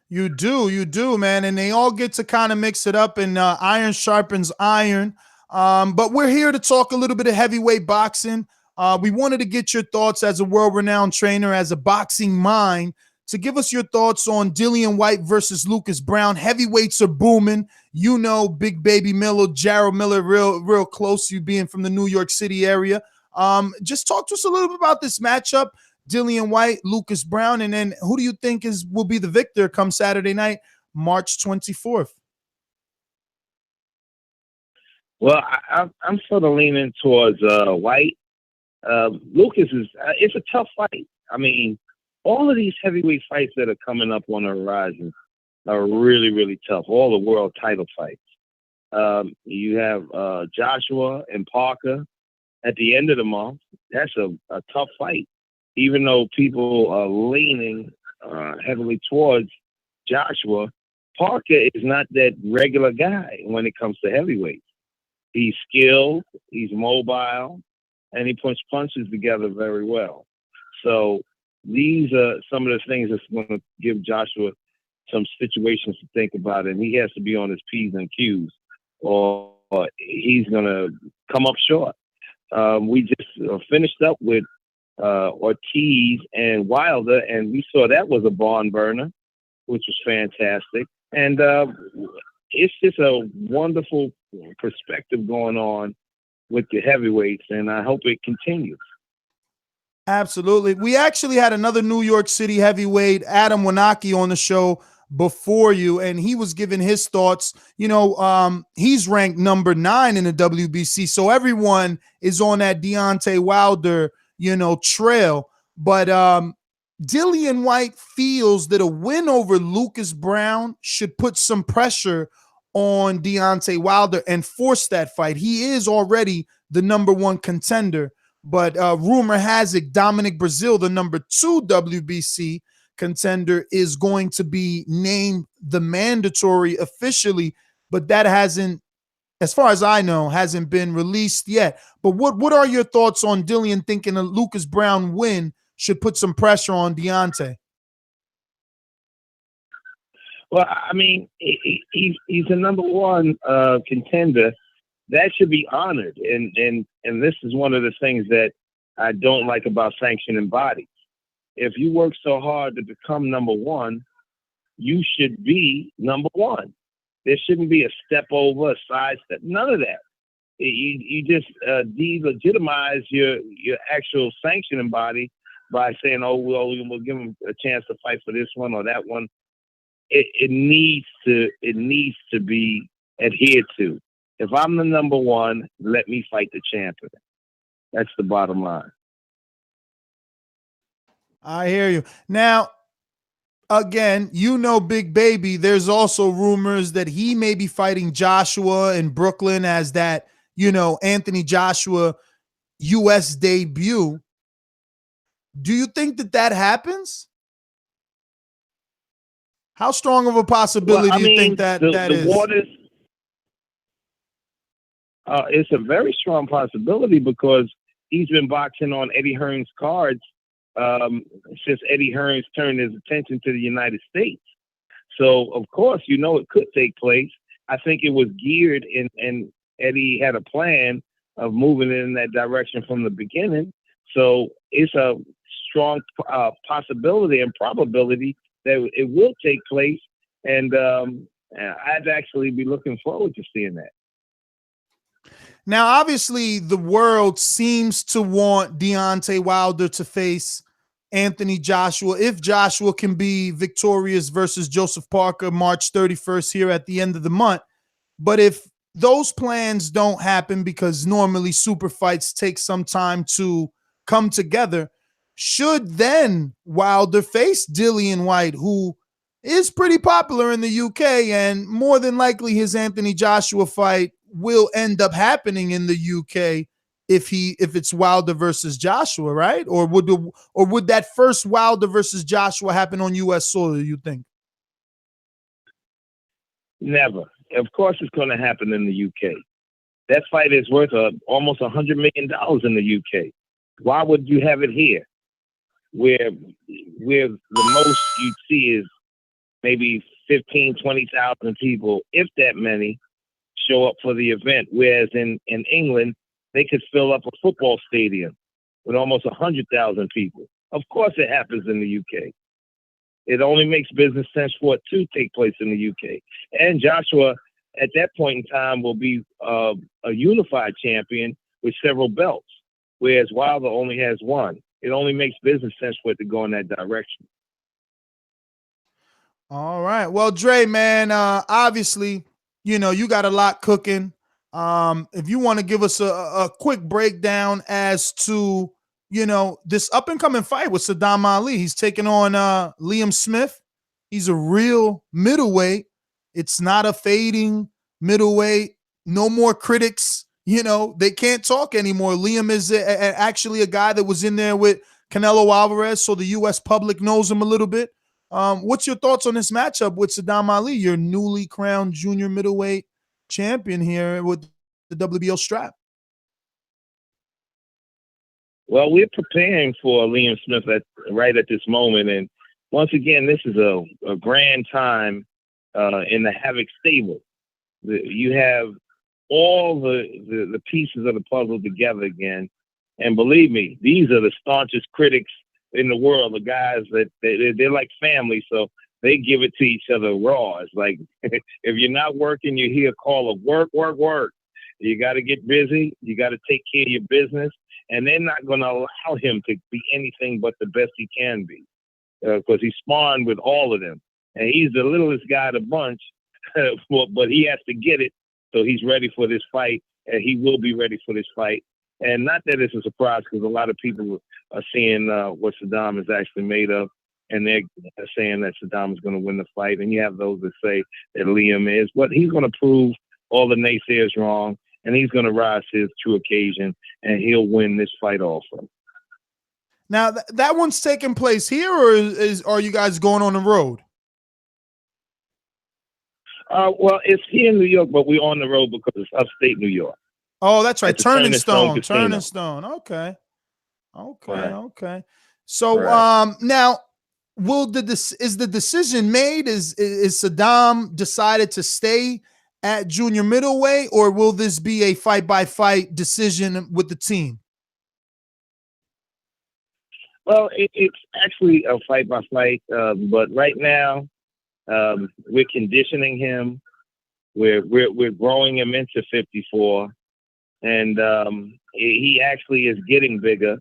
You do, man. And they all get to kind of mix it up, and iron sharpens iron. But we're here to talk a little bit of heavyweight boxing. We wanted to get your thoughts as a world-renowned trainer, as a boxing mind, to give us your thoughts on Dillian Whyte versus Lucas Browne. Heavyweights are booming. Big Baby Miller, Jarrell Miller, real close, you being from the New York City area. Just talk to us a little bit about this matchup, Dillian Whyte, Lucas Browne, and then who do you think will be the victor come Saturday night, March 24th? Well, I'm sort of leaning towards Whyte. Lucas it's a tough fight. I mean, all of these heavyweight fights that are coming up on the horizon are really, really tough. All the world title fights. You have Joshua and Parker at the end of the month. That's a tough fight. Even though people are leaning heavily towards Joshua, Parker is not that regular guy when it comes to heavyweights. He's skilled, he's mobile, and he puts punches together very well. So these are some of the things that's going to give Joshua some situations to think about, and he has to be on his P's and Q's, or he's going to come up short. We just finished up with Ortiz and Wilder, and we saw that was a barn burner, which was fantastic. And it's just a wonderful perspective going on with the heavyweights, and I hope it continues. Absolutely. We actually had another New York City heavyweight, Adam Kownacki, on the show before you, and he was giving his thoughts. He's ranked number 9 in the WBC, so everyone is on that Deontay Wilder, trail. But Dillian Whyte feels that a win over Lucas Browne should put some pressure on Deontay Wilder and force that fight. He is already the number 1 contender, but rumor has it Dominic Breazeale, the number 2 WBC contender, is going to be named the mandatory officially, but that hasn't, as far as I know, hasn't been released yet. But what are your thoughts on Dillian thinking a Lucas Browne win should put some pressure on Deontay? Well, I mean, he's a number 1 contender. That should be honored, and this is one of the things that I don't like about sanctioning bodies. If you work so hard to become number 1, you should be number 1. There shouldn't be a step over, a side step, none of that. You just delegitimize your actual sanctioning body by saying, oh, well, we'll give him a chance to fight for this one or that one. it needs to be adhered to. If I'm the number one, let me fight the champion. That's the bottom line. I hear you. Now, again, Big Baby, there's also rumors that he may be fighting Joshua in Brooklyn as that, Anthony Joshua U.S. debut. Do you think that happens? How strong of a possibility do you think that is? Waters, it's a very strong possibility because he's been boxing on Eddie Hearn's cards since Eddie Hearns turned his attention to the United States. So, of course, it could take place. I think it was geared, and Eddie had a plan of moving in that direction from the beginning. So it's a strong possibility and probability that it will take place. And I'd actually be looking forward to seeing that. Now, obviously, the world seems to want Deontay Wilder to face Anthony Joshua, if Joshua can be victorious versus Joseph Parker March 31st here at the end of the month. But if those plans don't happen, because normally super fights take some time to come together, should then Wilder face Dillian Whyte, who is pretty popular in the UK, and more than likely his Anthony Joshua fight will end up happening in the UK if it's Wilder versus Joshua, right? Or would that first Wilder versus Joshua happen on US soil, you think? Never. Of course it's going to happen in the UK. That fight is worth almost $100 million in the UK. Why would you have it here? Where the most you'd see is maybe 15, 20,000 people, if that many, show up for the event. Whereas in England, they could fill up a football stadium with almost 100,000 people. Of course it happens in the UK. It only makes business sense for it to take place in the UK. And Joshua, at that point in time, will be a unified champion with several belts, whereas Wilder only has one. It only makes business sense for it to go in that direction. All right. Well, Dre, man, obviously, you got a lot cooking. If you want to give us a quick breakdown as to, this up and coming fight with Saddam Ali. He's taking on Liam Smith. He's a real middleweight. It's not a fading middleweight. No more critics. They can't talk anymore. Liam is actually a guy that was in there with Canelo Alvarez, so the U.S. public knows him a little bit. What's your thoughts on this matchup with Saddam Ali, your newly crowned junior middleweight champion here with the WBO strap? Well, we're preparing for Liam Smith right at this moment. And once again, this is a grand time in the Havoc stable. You have all the pieces of the puzzle together again. And believe me, these are the staunchest critics in the world, the guys that they're like family. So they give it to each other raw. It's like, if you're not working, you hear a call of work, work, work. You got to get busy. You got to take care of your business. And they're not going to allow him to be anything but the best he can be, because he spawned with all of them. And he's the littlest guy of the bunch, but he has to get it. So he's ready for this fight, and he will be ready for this fight. And not that it's a surprise, because a lot of people are seeing what Saddam is actually made of, and they're saying that Saddam is going to win the fight. And you have those that say that Liam is. But he's going to prove all the naysayers wrong, and he's going to rise to his true occasion, and he'll win this fight also. Now, that one's taking place here, or are you guys going on the road? Well, it's here in New York, but we're on the road because it's upstate New York. Oh, that's right. Turning Stone. Okay. Right. Okay. So, now, is the decision made? Is Saddam decided to stay at junior middleweight, or will this be a fight-by-fight decision with the team? Well, it's actually a fight-by-fight, but right now we're conditioning him. We're growing him into 54, and he actually is getting bigger.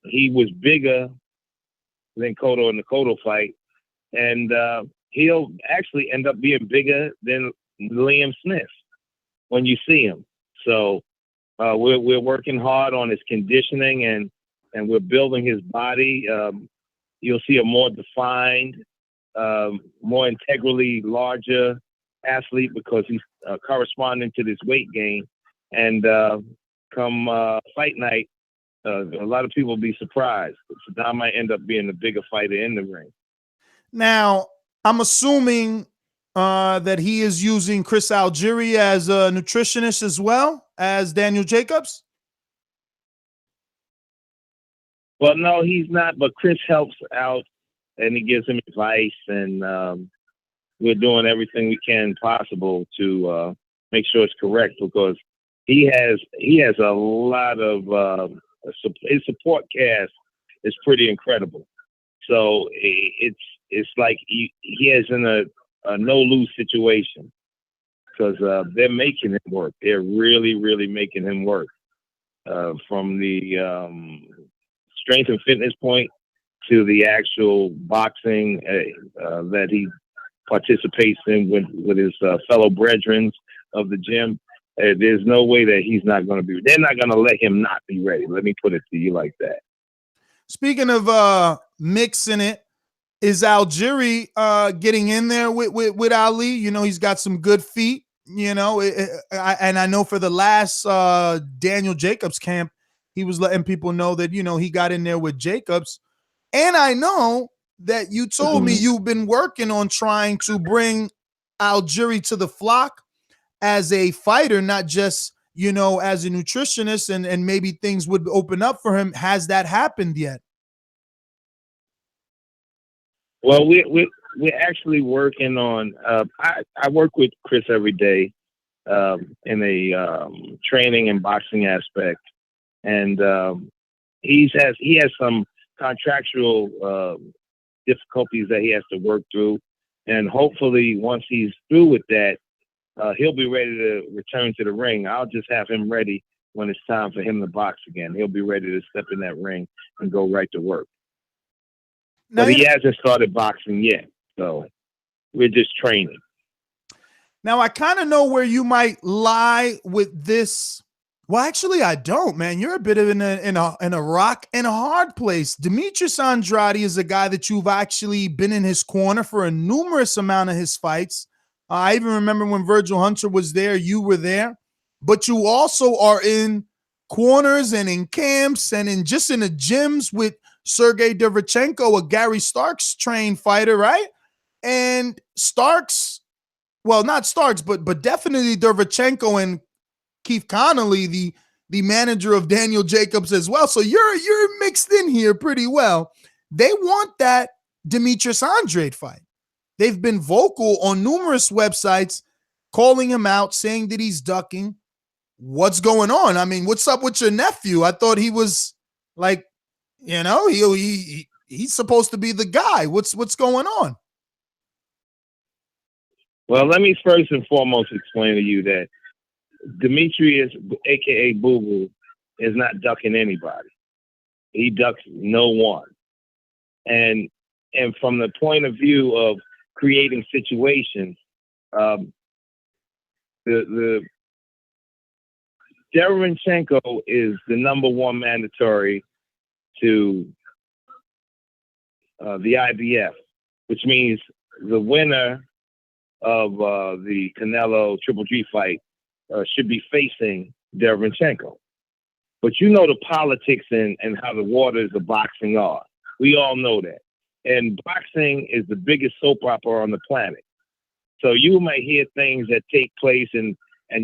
He was bigger than Cotto in the Cotto fight, and he'll actually end up being bigger than Liam Smith when you see him. So we're working hard on his conditioning and we're building his body. You'll see a more defined, more integrally larger athlete because he's corresponding to this weight gain. And come fight night, a lot of people will be surprised. Saddam might end up being the bigger fighter in the ring. Now, I'm assuming that he is using Chris Algieri as a nutritionist as well as Daniel Jacobs? Well, no, he's not, but Chris helps out and he gives him advice, and we're doing everything we can possible to make sure it's correct because he has a lot of his support cast is pretty incredible. So it's like he is in a no-lose situation because they're making him work. They're really, really making him work from the strength and fitness point to the actual boxing that he participates in with his fellow brethren of the gym. There's no way that he's not going to be. They're not going to let him not be ready. Let me put it to you like that. Speaking of mixing it, is Algieri getting in there with Ali? You know, he's got some good feet. You know, and I know for the last Daniel Jacobs camp, he was letting people know that, you know, he got in there with Jacobs. And I know that you told me you've been working on trying to bring Algieri to the flock as a fighter, not just, you know, as a nutritionist, and maybe things would open up for him. Has that happened yet? Well, we're actually working on. I work with Chris every day in a training and boxing aspect, and he has some contractual difficulties that he has to work through, and hopefully once he's through with that, he'll be ready to return to the ring. I'll just have him ready when it's time for him to box again. He'll be ready to step in that ring and go right to work. Now, but he hasn't started boxing yet, so we're just training. Now, I kind of know where you might lie with this. Well, actually, I don't, man. You're a bit of in a rock and a hard place. Demetrius Andrade is a guy that you've actually been in his corner for a numerous amount of his fights. I even remember when Virgil Hunter was there, you were there. But you also are in corners and in camps and in just in the gyms with Sergey Derevchenko, a Gary Starks trained fighter, right? And Starks, well, not Starks, but definitely Derevchenko and Keith Connolly, the manager of Daniel Jacobs as well. So you're mixed in here pretty well. They want that Demetrius Andrade fight. They've been vocal on numerous websites calling him out, saying that he's ducking. What's going on? I mean, what's up with your nephew? I thought he was like, you know, he's supposed to be the guy. What's going on? Well, let me first and foremost explain to you that Demetrius, a.k.a. Boo Boo, is not ducking anybody. He ducks no one. And from the point of view of creating situations, the Derevchenko is the number one mandatory to the IBF, which means the winner of the Canelo Triple G fight should be facing Derevchenko. But you know the politics and how the waters of boxing are. We all know that. And boxing is the biggest soap opera on the planet. So you might hear things that take place and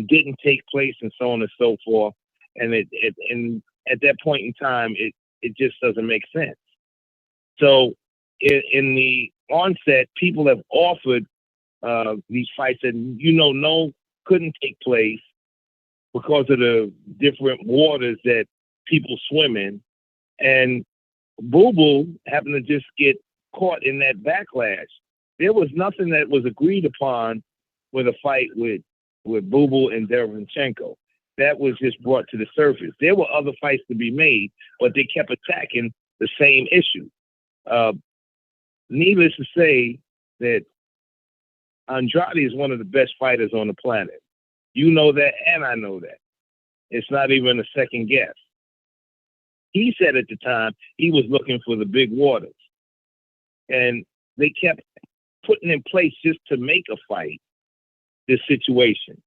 didn't take place and so on and so forth. And at that point in time, it just doesn't make sense. So in the onset, people have offered these fights that, you know, couldn't take place because of the different waters that people swim in. And Boo Boo happened to just get caught in that backlash. There was nothing that was agreed upon with a fight with Boo Boo and Derevchenko. That was just brought to the surface. There were other fights to be made, but they kept attacking the same issue. Needless to say that Andrade is one of the best fighters on the planet. You know that, and I know that. It's not even a second guess. He said at the time he was looking for the big waters. And they kept putting in place just to make a fight this situation.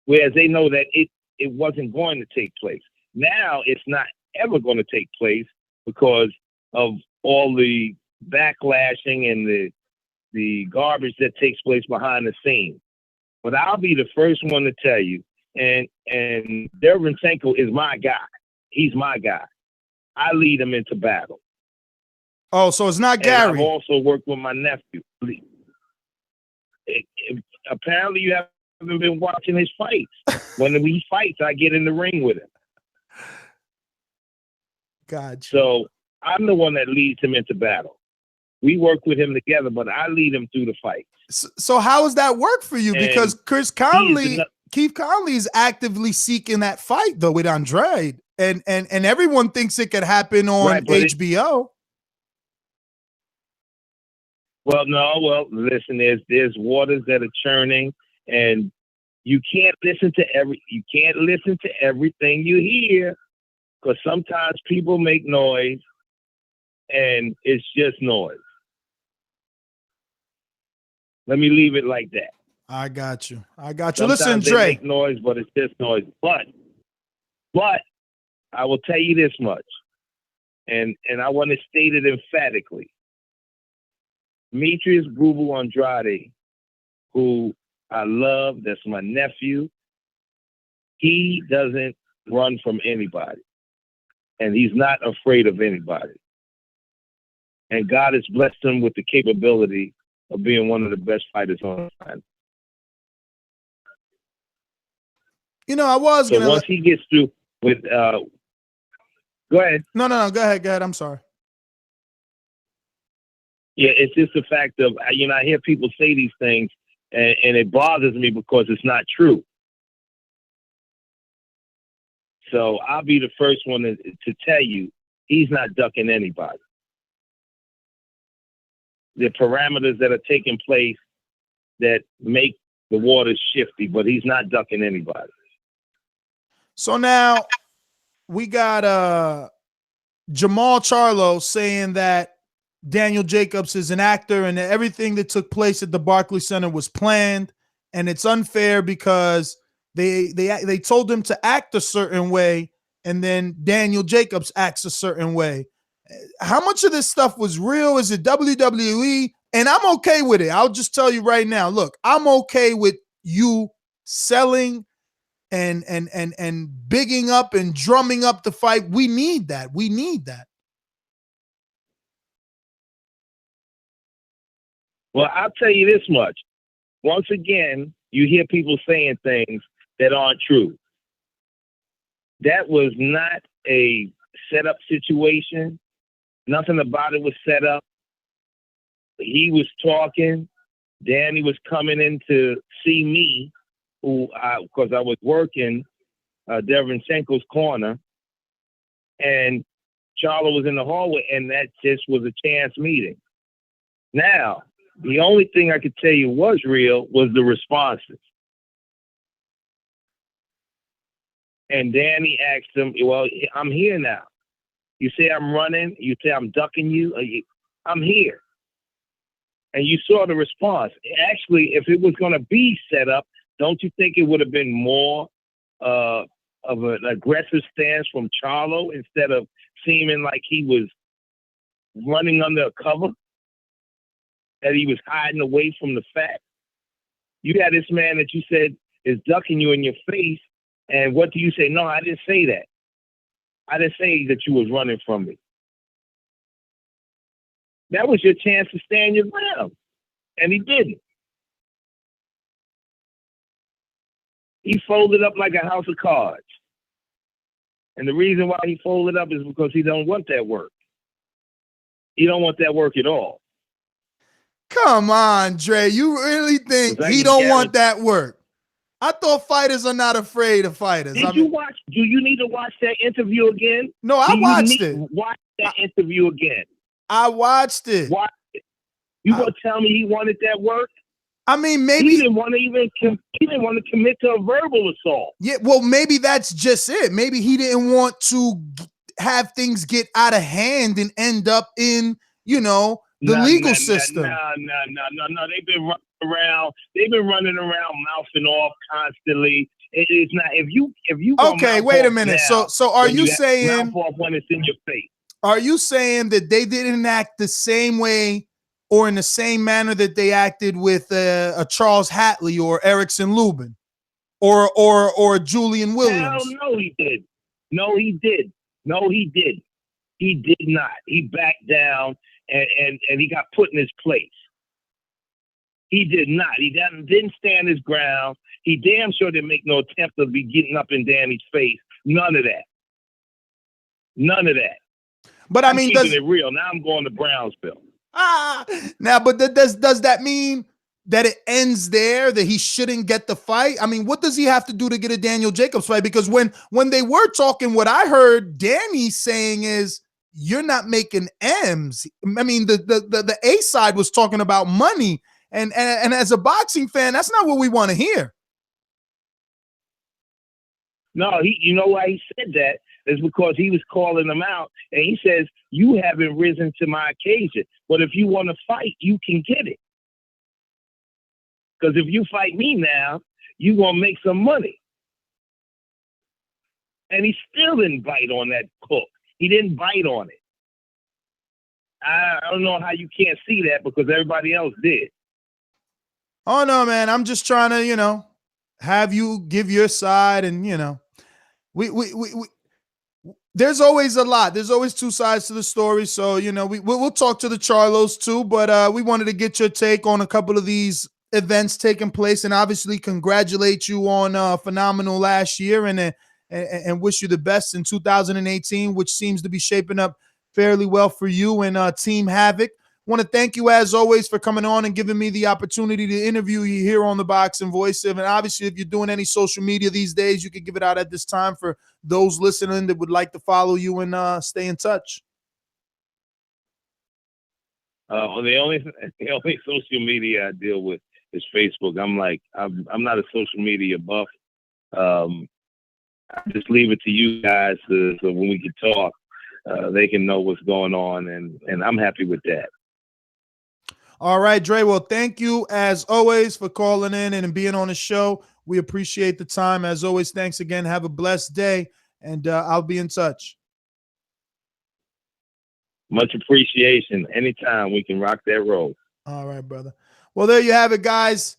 Whereas they know that it wasn't going to take place. Now it's not ever going to take place because of all the backlashing and the garbage that takes place behind the scenes. But I'll be the first one to tell you, and Derevchenko is my guy. He's my guy. I lead him into battle. Oh, so it's not Gary. And I've also worked with my nephew. Apparently, you haven't been watching his fights. When he fights, I get in the ring with him. Gotcha. So I'm the one that leads him into battle. We work with him together, but I lead him through the fight. So how does that work for you? And Because Keith Conley is actively seeking that fight though with Andrade, and everyone thinks it could happen on HBO. Listen, there's waters that are churning, and you can't listen to everything you hear, because sometimes people make noise, and it's just noise. Let me leave it like that. I got you. Sometimes Listen, they Dre. make noise, but it's just noise. But I will tell you this much, and I want to state it emphatically. Demetrius Boo Andrade, who I love, that's my nephew, he doesn't run from anybody. And he's not afraid of anybody. And God has blessed him with the capability of being one of the best fighters on the planet. You know, I was so once he gets through with go ahead. No, go ahead. I'm sorry. Yeah, it's just the fact of, I hear people say these things, and it bothers me because it's not true. So I'll be the first one to tell you, he's not ducking anybody. The parameters that are taking place that make the waters shifty, but he's not ducking anybody. So now we got Jamal Charlo saying that Daniel Jacobs is an actor and that everything that took place at the Barclays Center was planned, and it's unfair because they told him to act a certain way, and then Daniel Jacobs acts a certain way. How much of this stuff was real? Is it WWE? And I'm okay with it. I'll just tell you right now. Look, I'm okay with you selling and bigging up and drumming up the fight. We need that. We need that. Well, I'll tell you this much. Once again, you hear people saying things that aren't true. That was not a setup situation. Nothing about it was set up. He was talking. Danny was coming in to see me, because I was working Derevchenko's corner, and Charlo was in the hallway, and that just was a chance meeting. Now, the only thing I could tell you was real was the responses. And Danny asked him, well, I'm here now. You say I'm running. You say I'm ducking you. I'm here. And you saw the response. Actually, if it was going to be set up, don't you think it would have been more of an aggressive stance from Charlo instead of seeming like he was running under a cover? That he was hiding away from the fact. You had this man that you said is ducking you in your face, and what do you say? No, I didn't say that. I didn't say that you was running from me. That was your chance to stand your ground, and he didn't. He folded up like a house of cards. And the reason why he folded up is because he don't want that work. He don't want that work at all. Come on, Dre. You really think he don't want that work? I thought fighters are not afraid of fighters. Do you need to watch that interview again? No, I watched it. Watch that interview again. I watched it. Watch it. You gonna tell me he wanted that work? I mean, maybe he didn't want to he didn't want to commit to a verbal assault. Yeah, well, maybe that's just it. Maybe he didn't want to have things get out of hand and end up in, the legal system. No. They've been running around. They've been running around, mouthing off constantly. It's not if you Okay, wait a minute. Now, so are you saying mouth off when it's in your face? Are you saying that they didn't act the same way or in the same manner that they acted with a Charles Hatley or Erickson Lubin or Julian Williams? No, he did. No, he did. He did not. He backed down and he got put in his place. He did not. He didn't stand his ground. He damn sure didn't make no attempt to be getting up in Danny's face. None of that. But I mean, keeping it real. Now I'm going to Brownsville. Now, but does that mean that it ends there, that he shouldn't get the fight? I mean, what does he have to do to get a Daniel Jacobs fight? Because when they were talking, what I heard Danny saying is, you're not making M's. I mean, the A side was talking about money. And as a boxing fan, that's not what we want to hear. No, you know why he said that? Is because he was calling them out, and he says, you haven't risen to my occasion. But if you want to fight, you can get it. Because if you fight me now, you're going to make some money. And he still didn't bite on that hook. He didn't bite on it. I don't know how you can't see that because everybody else did. Oh, no, man. I'm just trying to, have you give your side and, we there's always a lot. There's always two sides to the story. So, we'll talk to the Charlos too, but we wanted to get your take on a couple of these events taking place and obviously congratulate you on phenomenal last year and wish you the best in 2018, which seems to be shaping up fairly well for you and Team Havoc. Want to thank you as always for coming on and giving me the opportunity to interview you here on the Boxing Voice. And obviously, if you're doing any social media these days, you can give it out at this time for those listening that would like to follow you and stay in touch. The only social media I deal with is Facebook. I'm not a social media buff. I just leave it to you guys so when we can talk, they can know what's going on, and I'm happy with that. All right, Dre. Well, thank you as always for calling in and being on the show. We appreciate the time. As always, thanks again. Have a blessed day, and I'll be in touch. Much appreciation. Anytime we can rock that road. All right, brother. Well, there you have it, guys.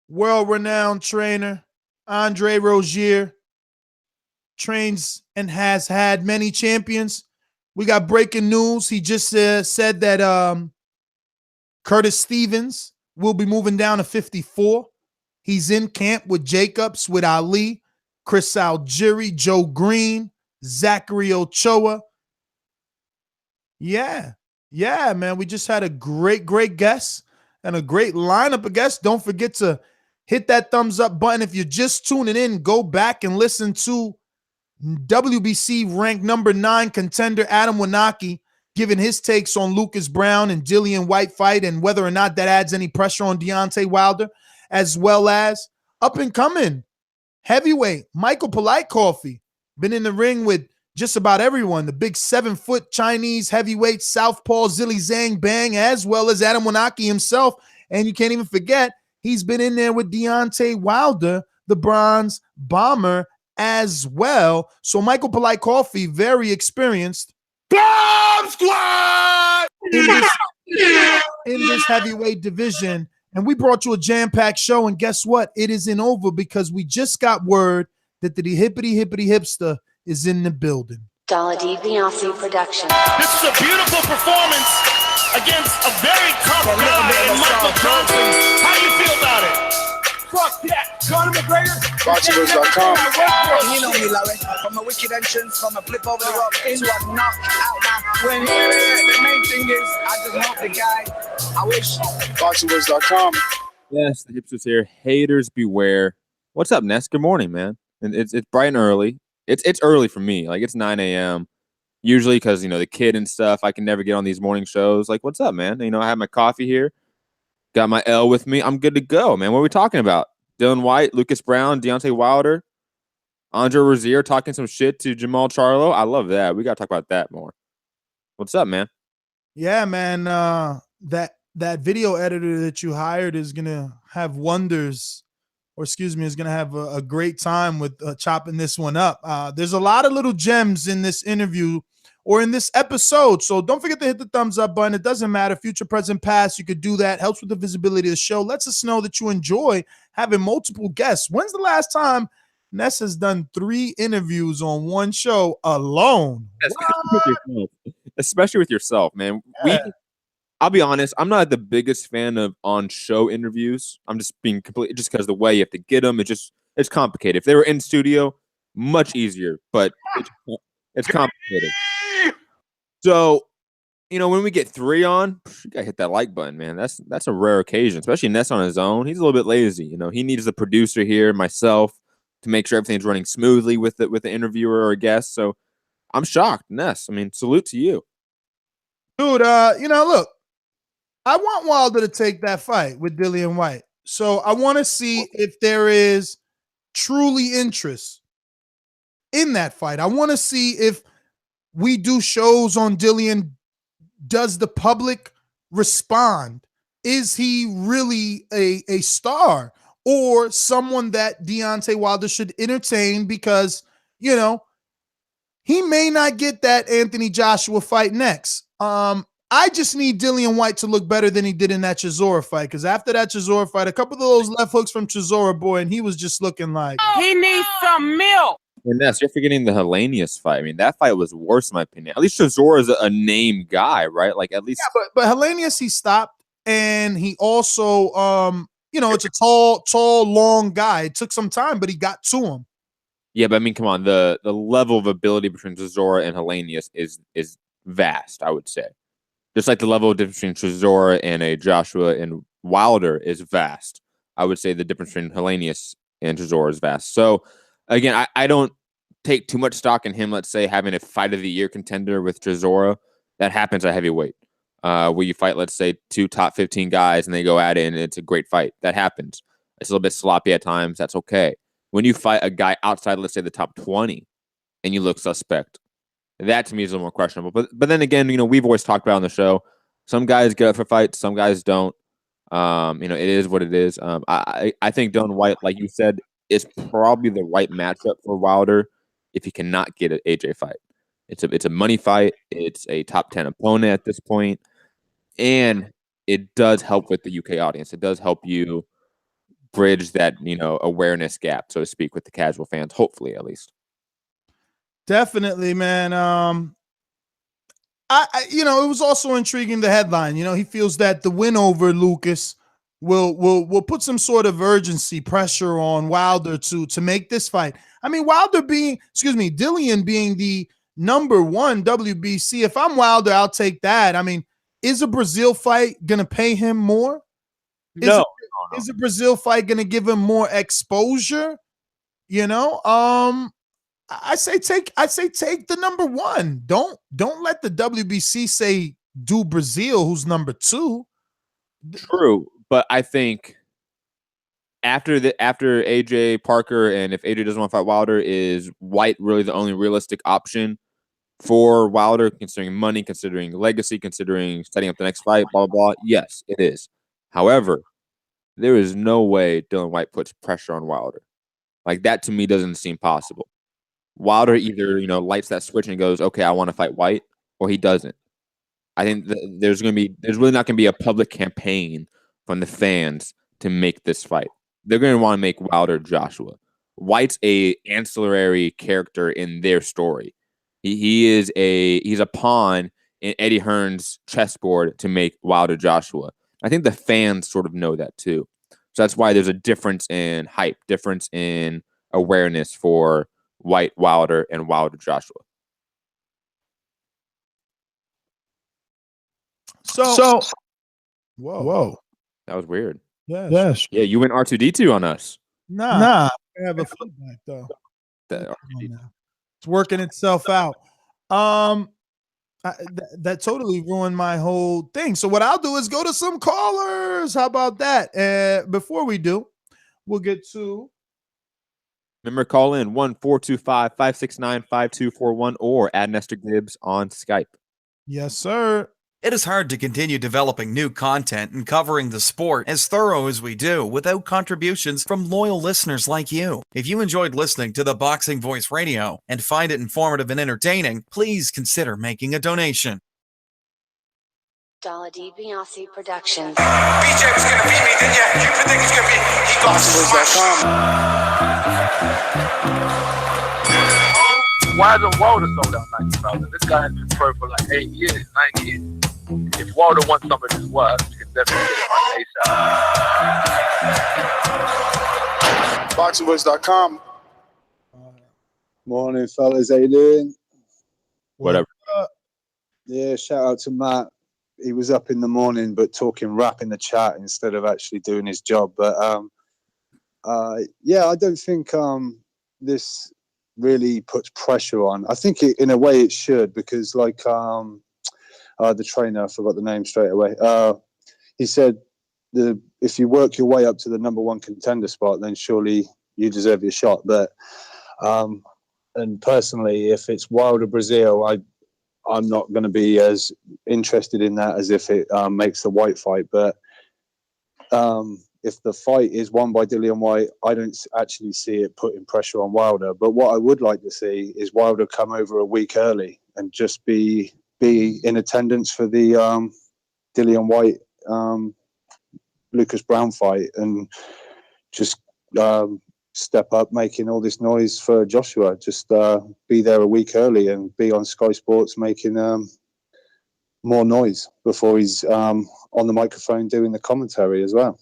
World-renowned trainer, Andre Rozier, trains and has had many champions. We got breaking news. He just said that Curtis Stevens will be moving down to 54. He's in camp with Jacobs, with Ali, Chris Algieri, Joe Green, Zachary Ochoa. Yeah, man. We just had a great guest and a great lineup of guests. Don't forget to hit that thumbs up button. If you're just tuning in, go back and listen to WBC ranked number 9 contender Adam Kownacki giving his takes on Lucas Browne and Dillian Whyte fight and whether or not that adds any pressure on Deontay Wilder, as well as up-and-coming heavyweight Michael Polite-Coffey. Been in the ring with just about everyone. The big 7-foot Chinese heavyweight southpaw Zilly Zhang Bang, as well as Adam Kownacki himself. And you can't even forget, he's been in there with Deontay Wilder, the bronze bomber, as well. So Michael Polite-Coffey, very experienced Bomb Squad in this heavyweight division. And we brought you a jam-packed show. And guess what? It isn't over because we just got word that the hippity hipster is in the building. ThaBoxingvoice production. This is a beautiful performance against a very tough guy in Michael Johnson. How do you feel about it? Fuck that. Conor McGregor. ThaBoxingvoice.com. You know me, Larry. From a wicked entrance, from a flip over the rock into a knock out now. When the main thing is, I just hope the guy. I wish. ThaBoxingvoice.com. Yes, the hipsters here. Haters beware. What's up, Ness? Good morning, man. And it's bright and early. It's early for me. Like, it's 9 a.m. Usually because, the kid and stuff, I can never get on these morning shows. Like, what's up, man? I have my coffee here. Got my L with me. I'm good to go, man. What are we talking about? Dillian Whyte, Lucas Browne, Deontay Wilder, Andre Rozier talking some shit to Jamal Charlo. I love that. We got to talk about that more. What's up, man? Yeah, man. That video editor that you hired is gonna have wonders, or excuse me, is gonna have a great time with chopping this one up. There's a lot of little gems in this interview or in this episode, so don't forget to hit the thumbs up button. It doesn't matter, future, present, past. You could do that. Helps with the visibility of the show. Lets us know that you enjoy having multiple guests. When's the last time Ness has done 3 interviews on one show alone? Especially with yourself, man. I'll be honest, I'm not the biggest fan of on-show interviews. I'm just being completely just because the way you have to get them, it's complicated. If they were in studio, much easier, but it's complicated. So, when we get 3 on, you gotta hit that like button, man. That's a rare occasion, especially Ness on his own. He's a little bit lazy. He needs the producer here, myself, to make sure everything's running smoothly with the interviewer or a guest. So I'm shocked, Ness. I mean, salute to you. Dude, look, I want Wilder to take that fight with Dillian Whyte. So I want to see if there is truly interest in that fight. I want to see if we do shows on Dillian. Does the public respond? Is he really a star or someone that Deontay Wilder should entertain because, he may not get that Anthony Joshua fight next. I just need Dillian Whyte to look better than he did in that Chisora fight, because after that Chisora fight, a couple of those left hooks from Chisora, boy, and he was just looking like He needs some milk. And Ness, you're forgetting the Lainez fight. I mean, that fight was worse, in my opinion. At least Chisora is a name guy, right? Like, at least. Yeah, but Lainez, he stopped, and he also, it's a tall, long guy. It took some time, but he got to him. Yeah, but I mean, come on, the level of ability between Chisora and Lainez is vast, I would say. Just like the level of difference between Chisora and a Joshua and Wilder is vast. I would say the difference between Lainez and Chisora is vast. So, again, I don't take too much stock in him, let's say, having a fight of the year contender with Chisora. That happens at heavyweight. Where you fight, let's say, 2 top 15 guys and they go at it and it's a great fight. That happens. It's a little bit sloppy at times. That's okay. When you fight a guy outside, let's say, the top 20 and you look suspect, that to me is a little more questionable. But then again, we've always talked about on the show, some guys get up for fights, some guys don't. It is what it is. I think Dillian Whyte, like you said, is probably the right matchup for Wilder if he cannot get an AJ fight. It's a money fight. It's a top 10 opponent at this point. And it does help with the UK audience. It does help you bridge that, awareness gap, so to speak, with the casual fans, hopefully at least. Definitely, man. It was also intriguing, the headline. He feels that the win over Lucas will put some sort of urgency, pressure on Wilder to make this fight. I mean, Dillian being the #1 WBC. If I'm Wilder, I'll take that. I mean, is a Brazil fight gonna pay him more? No. Is a Brazil fight gonna give him more exposure? I say take the #1. Don't let the WBC say do Brazil, who's #2. True, but I think after AJ Parker, and if AJ doesn't want to fight Wilder, is Whyte really the only realistic option for Wilder, considering money, considering legacy, considering setting up the next fight, blah, blah, blah? Yes, it is. However, there is no way Dillian Whyte puts pressure on Wilder. Like, that to me doesn't seem possible. Wilder either, lights that switch and goes, okay, I want to fight Whyte, or he doesn't. I think there's really not going to be a public campaign from the fans to make this fight. They're going to want to make Wilder Joshua. Whyte's a ancillary character in their story. He's a pawn in Eddie Hearn's chessboard to make Wilder Joshua. I think the fans sort of know that too. So that's why there's a difference in hype, difference in awareness for Whyte Wilder and Wilder Joshua. So whoa. That was weird. Yes. Yeah, you went R2D2 on us. Nah. I have a feedback though. That It's working itself out. That totally ruined my whole thing. So what I'll do is go to some callers. How about that? Before we do, we'll get to. Remember, call in 1-425-569-5241 or add Nestor Gibbs on Skype. Yes, sir. It is hard to continue developing new content and covering the sport as thorough as we do without contributions from loyal listeners like you. If you enjoyed listening to the Boxing Voice Radio and find it informative and entertaining, please consider making a donation. Dollar DiBiase Productions. BJ was gonna beat me, didn't you? You think he's gonna beat me? He got smashed. Why isn't Wilder sold out 90,000? This guy has been pro for like 8 years, 9 years. If Wilder wants some of this work, you can definitely get it on ASAP. ThaBoxingvoice.com. Morning, fellas. How you doing? Whatever. Yeah, shout out to Matt. He was up in the morning, but talking rap in the chat instead of actually doing his job. But yeah, I don't think this really puts pressure on. I think in a way it should, because like the trainer, I forgot the name straight away. He said if you work your way up to the number one contender spot, then surely you deserve your shot. But and personally, if it's Wilder Brazil, I'm not going to be as interested in that as if it makes the Whyte fight. But if the fight is won by Dillian Whyte, I don't actually see it putting pressure on Wilder. But what I would like to see is Wilder come over a week early and just be in attendance for the Dillian Whyte Lucas Browne fight, and just step up making all this noise for Joshua. Just be there a week early and be on Sky Sports making more noise before he's on the microphone doing the commentary as well.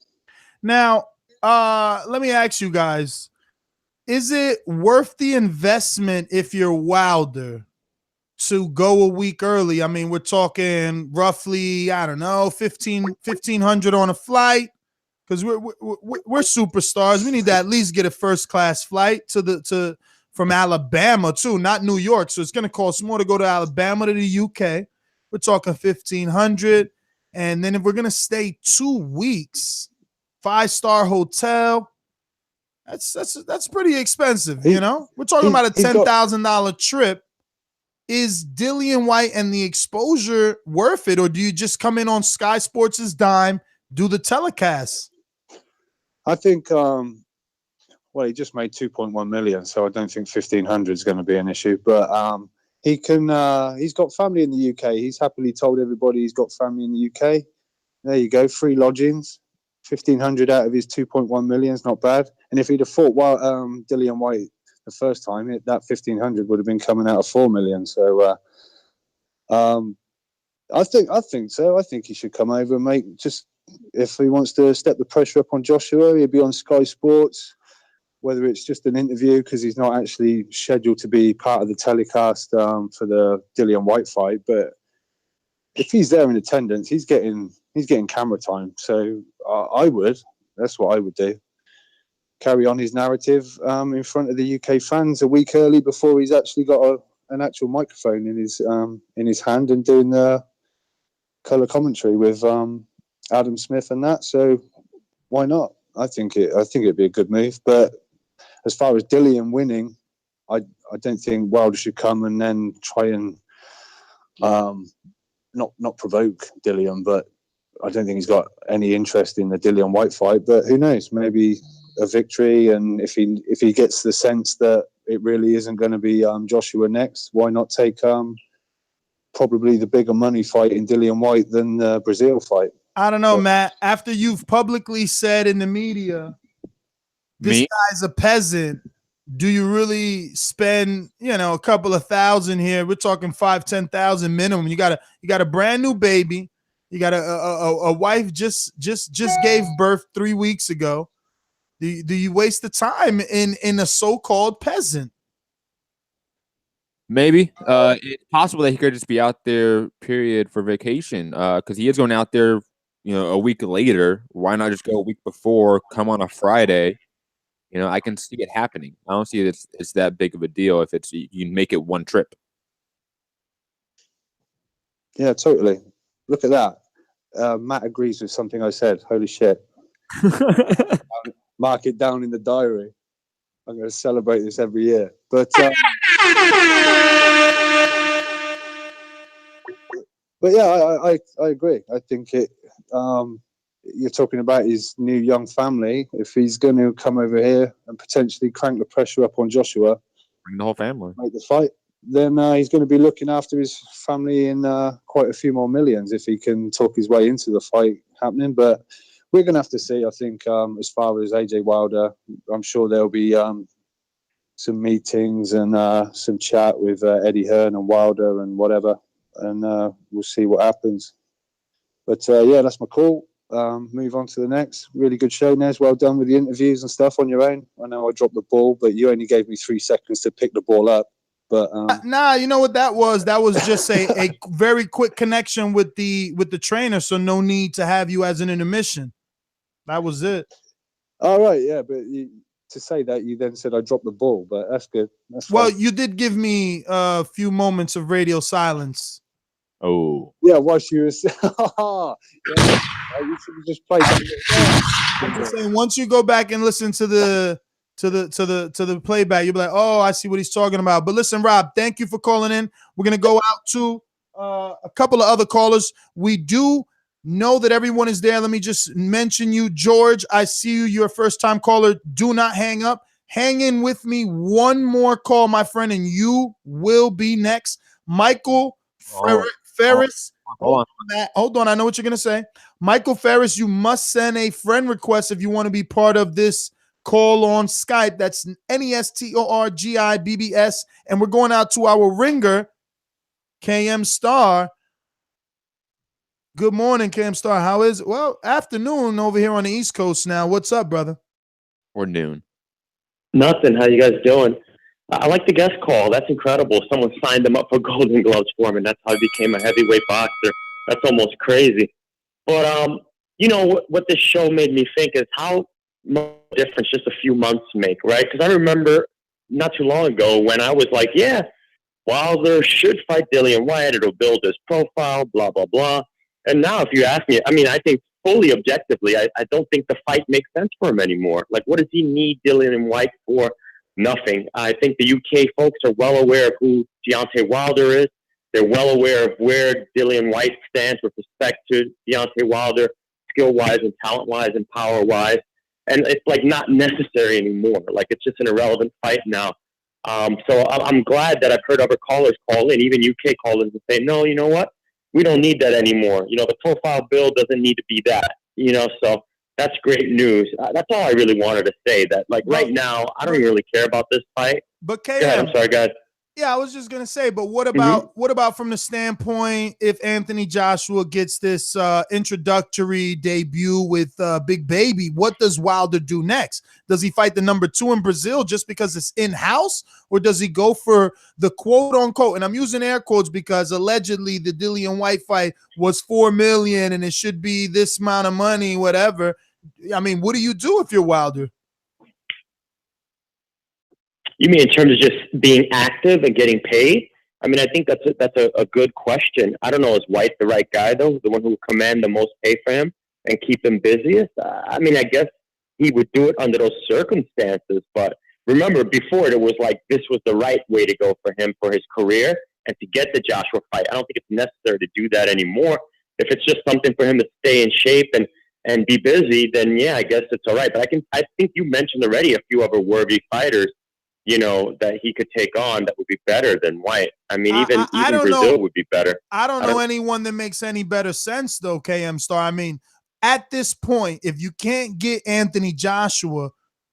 Now, let me ask you guys, is it worth the investment if you're Wilder to go a week early? I mean, we're talking roughly, I don't know, $1,500 on a flight, because we're superstars. We need to at least get a first class flight from Alabama too, not New York. So it's going to cost more to go to Alabama to the UK. We're talking $1,500, and then if we're going to stay 2 weeks, 5-star hotel, that's pretty expensive. You know, we're talking about a $10,000 trip. Is Dillian Whyte and the exposure worth it, or do you just come in on Sky Sports' dime, do the telecast? I think, well, he just made 2.1 million, so I don't think 1,500 is going to be an issue. But he can. He's got family in the UK. He's happily told everybody he's got family in the UK. There you go, free lodgings. 1,500 out of his 2.1 million is not bad. And if he'd have fought Dillian Whyte the first time, that 1,500 would have been coming out of 4 million. So I think so. I think he should come over and make, just if he wants to step the pressure up on Joshua, he'll be on Sky Sports, whether it's just an interview because he's not actually scheduled to be part of the telecast for the Dillian Whyte fight. But if he's there in attendance, he's getting camera time. So that's what I would do. Carry on his narrative in front of the UK fans a week early before he's actually got an actual microphone in his hand and doing the colour commentary with Adam Smith and that. So why not? I think it'd be a good move. But as far as Dillian winning, I don't think Wilder should come and then try and not provoke Dillian. But I don't think he's got any interest in the Dillian Whyte fight. But who knows? Maybe a victory, and if he gets the sense that it really isn't going to be Joshua next, why not take probably the bigger money fight in Dillian Whyte than the Brazil fight? I don't know, Matt. After you've publicly said in the media, this guy's a peasant, do you really spend, a couple of thousand here? We're talking 5,000-10,000 minimum. You got a brand new baby. You got a wife just gave birth 3 weeks ago. Do you waste the time in a so-called peasant? Maybe. It's possible that he could just be out there, period, for vacation. Because he is going out there, a week later. Why not just go a week before, come on a Friday? I can see it happening. I don't see it's that big of a deal if you make it one trip. Yeah, totally. Look at that. Matt agrees with something I said. Holy shit. Mark it down in the diary. I'm going to celebrate this every year. But yeah, I agree. I think you're talking about his new young family. If he's going to come over here and potentially crank the pressure up on Joshua, bring the whole family, make the fight, then he's going to be looking after his family in quite a few more millions if he can talk his way into the fight happening. But we're going to have to see. I think as far as AJ Wilder, I'm sure there'll be some meetings and some chat with Eddie Hearn and Wilder and whatever, and we'll see what happens. But yeah, that's my call. Move on to the next. Really good show, Nez. Well done with the interviews and stuff on your own. I know I dropped the ball, but you only gave me 3 seconds to pick the ball up. But nah, you know what that was? That was just a very quick connection with the trainer, so no need to have you as an intermission. That was it. All right, yeah, but to say that, you then said I dropped the ball, but that's good. That's well, fine. you did give me a few moments of radio silence. Oh, yeah, while she was, yeah, you should have just played that. I'm just saying, once you go back and listen to the playback, you'll be like, oh, I see what he's talking about. But listen, Rob, thank you for calling in. We're gonna go out to a couple of other callers. We do know that everyone is there. Let me just mention you, George. I see you. You're a first-time caller. Do not hang up. Hang in with me. One more call, my friend, and you will be next. Michael Ferris. Hold on. I know what you're going to say. Michael Ferris, you must send a friend request if you want to be part of this call on Skype. That's NESTORGIBBS. And we're going out to our ringer, KM Star. Good morning, KM Star. How is it? Well, afternoon over here on the East Coast now. What's up, brother? Or noon. Nothing. How you guys doing? I like the guest call. That's incredible. Someone signed him up for Golden Gloves for him, and that's how he became a heavyweight boxer. That's almost crazy. But, you know, what this show made me think is how much difference just a few months make, right? Because I remember not too long ago when I was like, yeah, Wilder should fight Dillian Whyte. It'll build his profile, blah, blah, blah. And now if you ask me, I mean, I think fully objectively, I don't think the fight makes sense for him anymore. Like, what does he need Dillian Whyte for? Nothing. I think the UK folks are well aware of who Deontay Wilder is. They're well aware of where Dillian Whyte stands with respect to Deontay Wilder, skill-wise and talent-wise and power-wise. And it's, like, not necessary anymore. Like, it's just an irrelevant fight now. So I'm glad that I've heard other callers call in, even UK callers, and say, no, you know what? We don't need that anymore. You know, the profile build doesn't need to be that, you know, so that's great news. That's all I really wanted to say, that, like, right now, I don't really care about this fight. But Go ahead, I'm sorry, guys. Yeah, I was just gonna say, but what about from the standpoint if Anthony Joshua gets this introductory debut with Big Baby? What does Wilder do next? Does he fight the number 2 in Brazil just because it's in-house, or does he go for the quote unquote? And I'm using air quotes because allegedly the Dillian Whyte fight was $4 million and it should be this amount of money, whatever. I mean, what do you do if you're Wilder? You mean in terms of just being active and getting paid? I mean, I think that's a good question. I don't know, is White the right guy, though? The one who will command the most pay for him and keep him busiest? I mean, I guess he would do it under those circumstances. But remember, before it was like this was the right way to go for him for his career and to get the Joshua fight. I don't think it's necessary to do that anymore. If it's just something for him to stay in shape and be busy, then yeah, I guess it's all right. But I think you mentioned already a few other worthy fighters, you know, that he could take on that would be better than White. I mean, even Brazil would be better. I don't know anyone that makes any better sense, though, KM Star. I mean, at this point, if you can't get Anthony Joshua,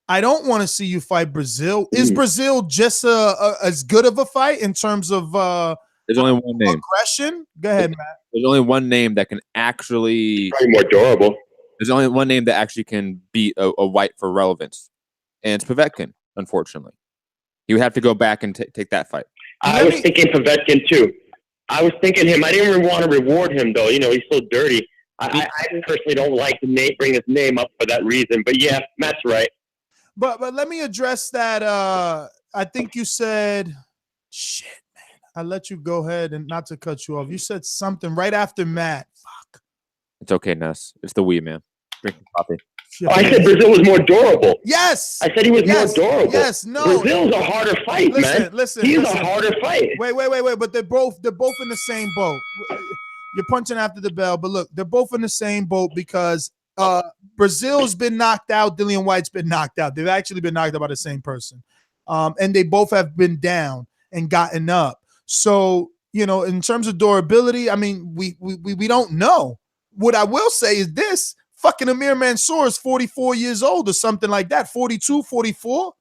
I don't want to see you fight Brazil. Is Brazil just as good of a fight in terms of there's only one name. Aggression? Go ahead, Matt. There's only one name that can actually... Probably more durable. There's only one name that actually can beat a White for relevance, and it's Povetkin, unfortunately. You would have to go back and take that fight. I was thinking Povetkin, too. I was thinking him. I didn't even want to reward him, though. You know, he's so dirty. I personally don't like to bring his name up for that reason. But, yeah, Matt's right. But let me address that. I think you said, shit, man. I let you go ahead and not to cut you off. You said something right after Matt. Fuck. It's okay, Ness. It's the Wii, man. Drink some coffee. Oh, I said Brazil was more durable. Yes. I said he was more durable. Yes. No. Brazil's a harder fight, man. He's a harder fight. Wait. But they're both in the same boat. You're punching after the bell, but look, they're both in the same boat because Brazil's been knocked out. Dillian Whyte's been knocked out. They've actually been knocked out by the same person. And they both have been down and gotten up. So, in terms of durability, I mean, we don't know. What I will say is this: fucking Amir Mansour is 44 years old or something like that, 42, 44,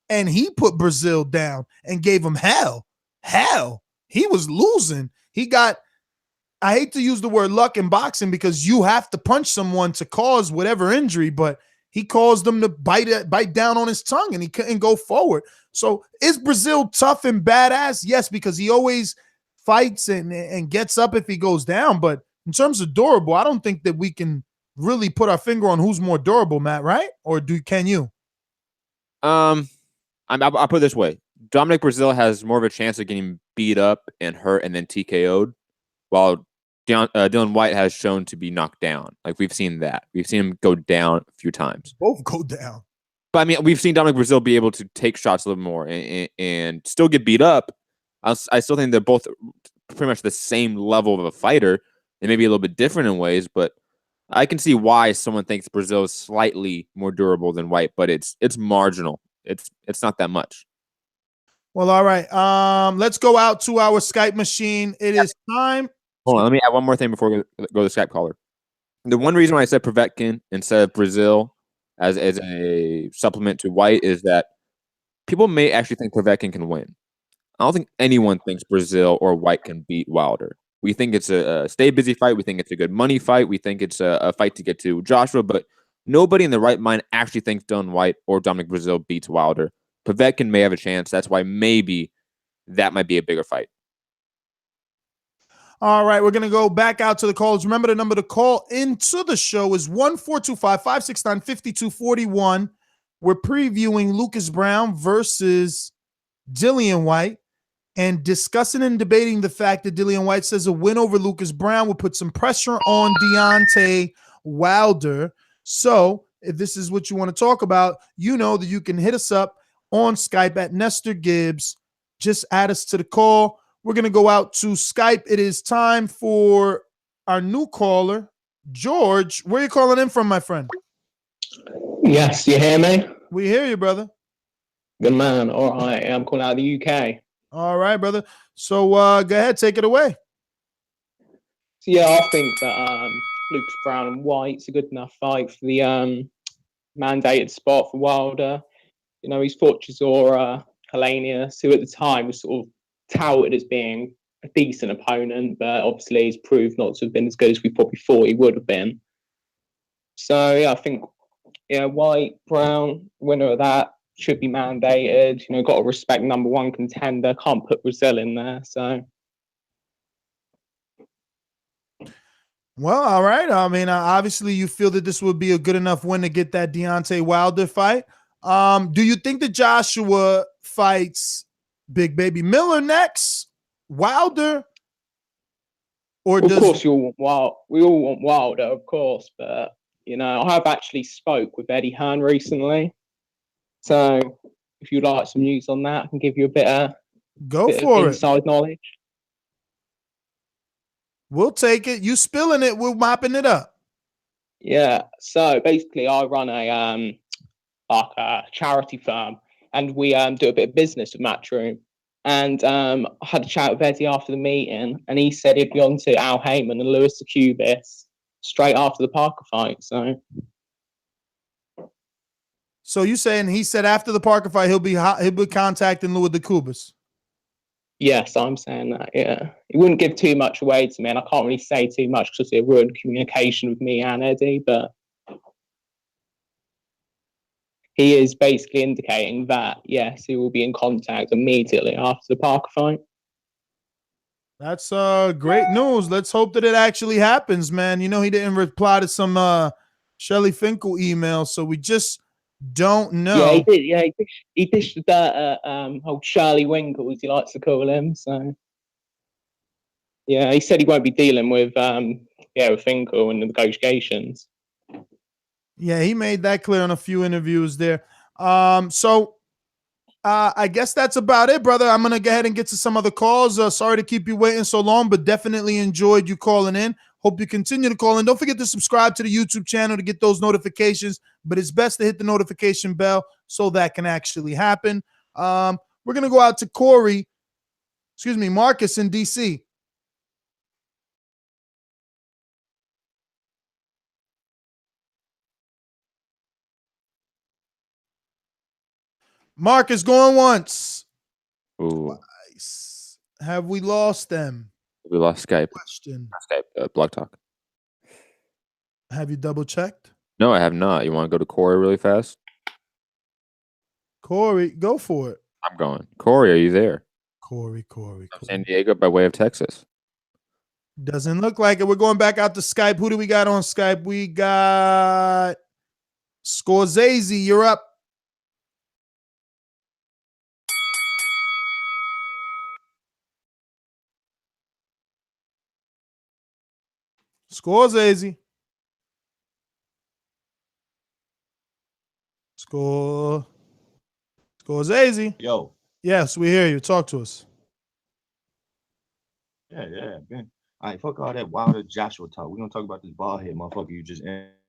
and he put Brazil down and gave him hell. He was losing. He got, I hate to use the word luck in boxing because you have to punch someone to cause whatever injury, but he caused them to bite down on his tongue and he couldn't go forward. So is Brazil tough and badass? Yes, because he always fights and gets up if he goes down. But in terms of durable, I don't think that we can really put our finger on who's more durable, Matt, right? Or can you? I'll put it this way. Dominic Brazil has more of a chance of getting beat up and hurt and then TKO'd, while Dillian Whyte has shown to be knocked down. Like, we've seen that. We've seen him go down a few times. Both go down. But, I mean, we've seen Dominic Brazil be able to take shots a little more and still get beat up. I still think they're both pretty much the same level of a fighter. They may be a little bit different in ways, but I can see why someone thinks Brazil is slightly more durable than Whyte, but it's marginal. It's not that much. Well, all right. Let's go out to our Skype machine. It is time. Hold on, let me add one more thing before we go to the Skype caller. The one reason why I said Povetkin instead of Brazil as a supplement to Whyte is that people may actually think Povetkin can win. I don't think anyone thinks Brazil or Whyte can beat Wilder. We think it's a stay busy fight. We think it's a good money fight. We think it's a fight to get to Joshua, but nobody in the right mind actually thinks Dillian Whyte or Dominic Brazil beats Wilder. Povetkin may have a chance. That's why maybe that might be a bigger fight. All right, we're going to go back out to the callers. Remember, the number to call into the show is 1-425-569-5241. We're previewing Lucas Browne versus Dillian Whyte and discussing and debating the fact that Dillian Whyte says a win over Lucas Browne will put some pressure on Deontay Wilder. So if this is what you want to talk about, you know that you can hit us up on Skype at Nestor Gibbs. Just add us to the call. We're going to go out to Skype. It is time for our new caller, George. Where are you calling in from, my friend? Yes, you hear me? We hear you, brother. Good man. All right, I'm calling out of the UK. All right, brother. So go ahead, take it away. So yeah, I think that Lucas Browne and Whyte's a good enough fight for the mandated spot for Wilder. You know, he's fought Chisora, Lainez, who at the time was sort of touted as being a decent opponent, but obviously he's proved not to have been as good as we probably thought he would have been. So yeah, I think Whyte, Browne, winner of that, should be mandated. You know, got to respect number one contender. Can't put Brazil in there. So, well, all right. I mean, obviously, you feel that this would be a good enough win to get that Deontay Wilder fight. Do you think that Joshua fights Big Baby Miller next? Wilder? Or of course, we all want Wilder, of course. But you know, I have actually spoke with Eddie Hearn recently. So, if you'd like some news on that, I can give you a bit of inside knowledge. We'll take it. You spilling it, we're mopping it up. Yeah. So basically, I run a charity firm, and we do a bit of business with Matchroom. And I had a chat with Eddie after the meeting, and he said he'd be on to Al Heyman and Lewis the Cubis straight after the Parker fight. So you saying he said after the Parker fight he'll be contacting Louis the Cubis? Yes, I'm saying that. Yeah, he wouldn't give too much away to me, and I can't really say too much because it ruined communication with me and Eddie. But he is basically indicating that yes, he will be in contact immediately after the Parker fight. That's great news. Let's hope that it actually happens, man. You know, he didn't reply to some Shelly Finkel email, so we just don't know. Yeah, he did. Yeah, he dished the dirt at old Shirley Winkle, as he likes to call him. So Yeah, he said he won't be dealing with with Finkel and the negotiations. Yeah, he made that clear in a few interviews there. So I guess that's about it, brother. I'm gonna go ahead and get to some other calls. Sorry to keep you waiting so long, but definitely enjoyed you calling in. Hope you continue to call in. Don't forget to subscribe to the YouTube channel to get those notifications. But it's best to hit the notification bell so that can actually happen. We're gonna go out to Marcus in DC. Marcus going once. Ooh. Twice. Have we lost them? We lost Skype. Question. Skype, Blog Talk. Have you double checked? No, I have not. You want to go to Corey really fast? Corey, go for it. I'm going. Corey, are you there? Corey. San Diego by way of Texas. Doesn't look like it. We're going back out to Skype. Who do we got on Skype? We got Scorsese. You're up. Scorsese. Scorsese. Yo. Yes, we hear you. Talk to us. Yeah, man. All right, fuck all that Wilder Joshua talk. We're gonna talk about this bald head motherfucker you just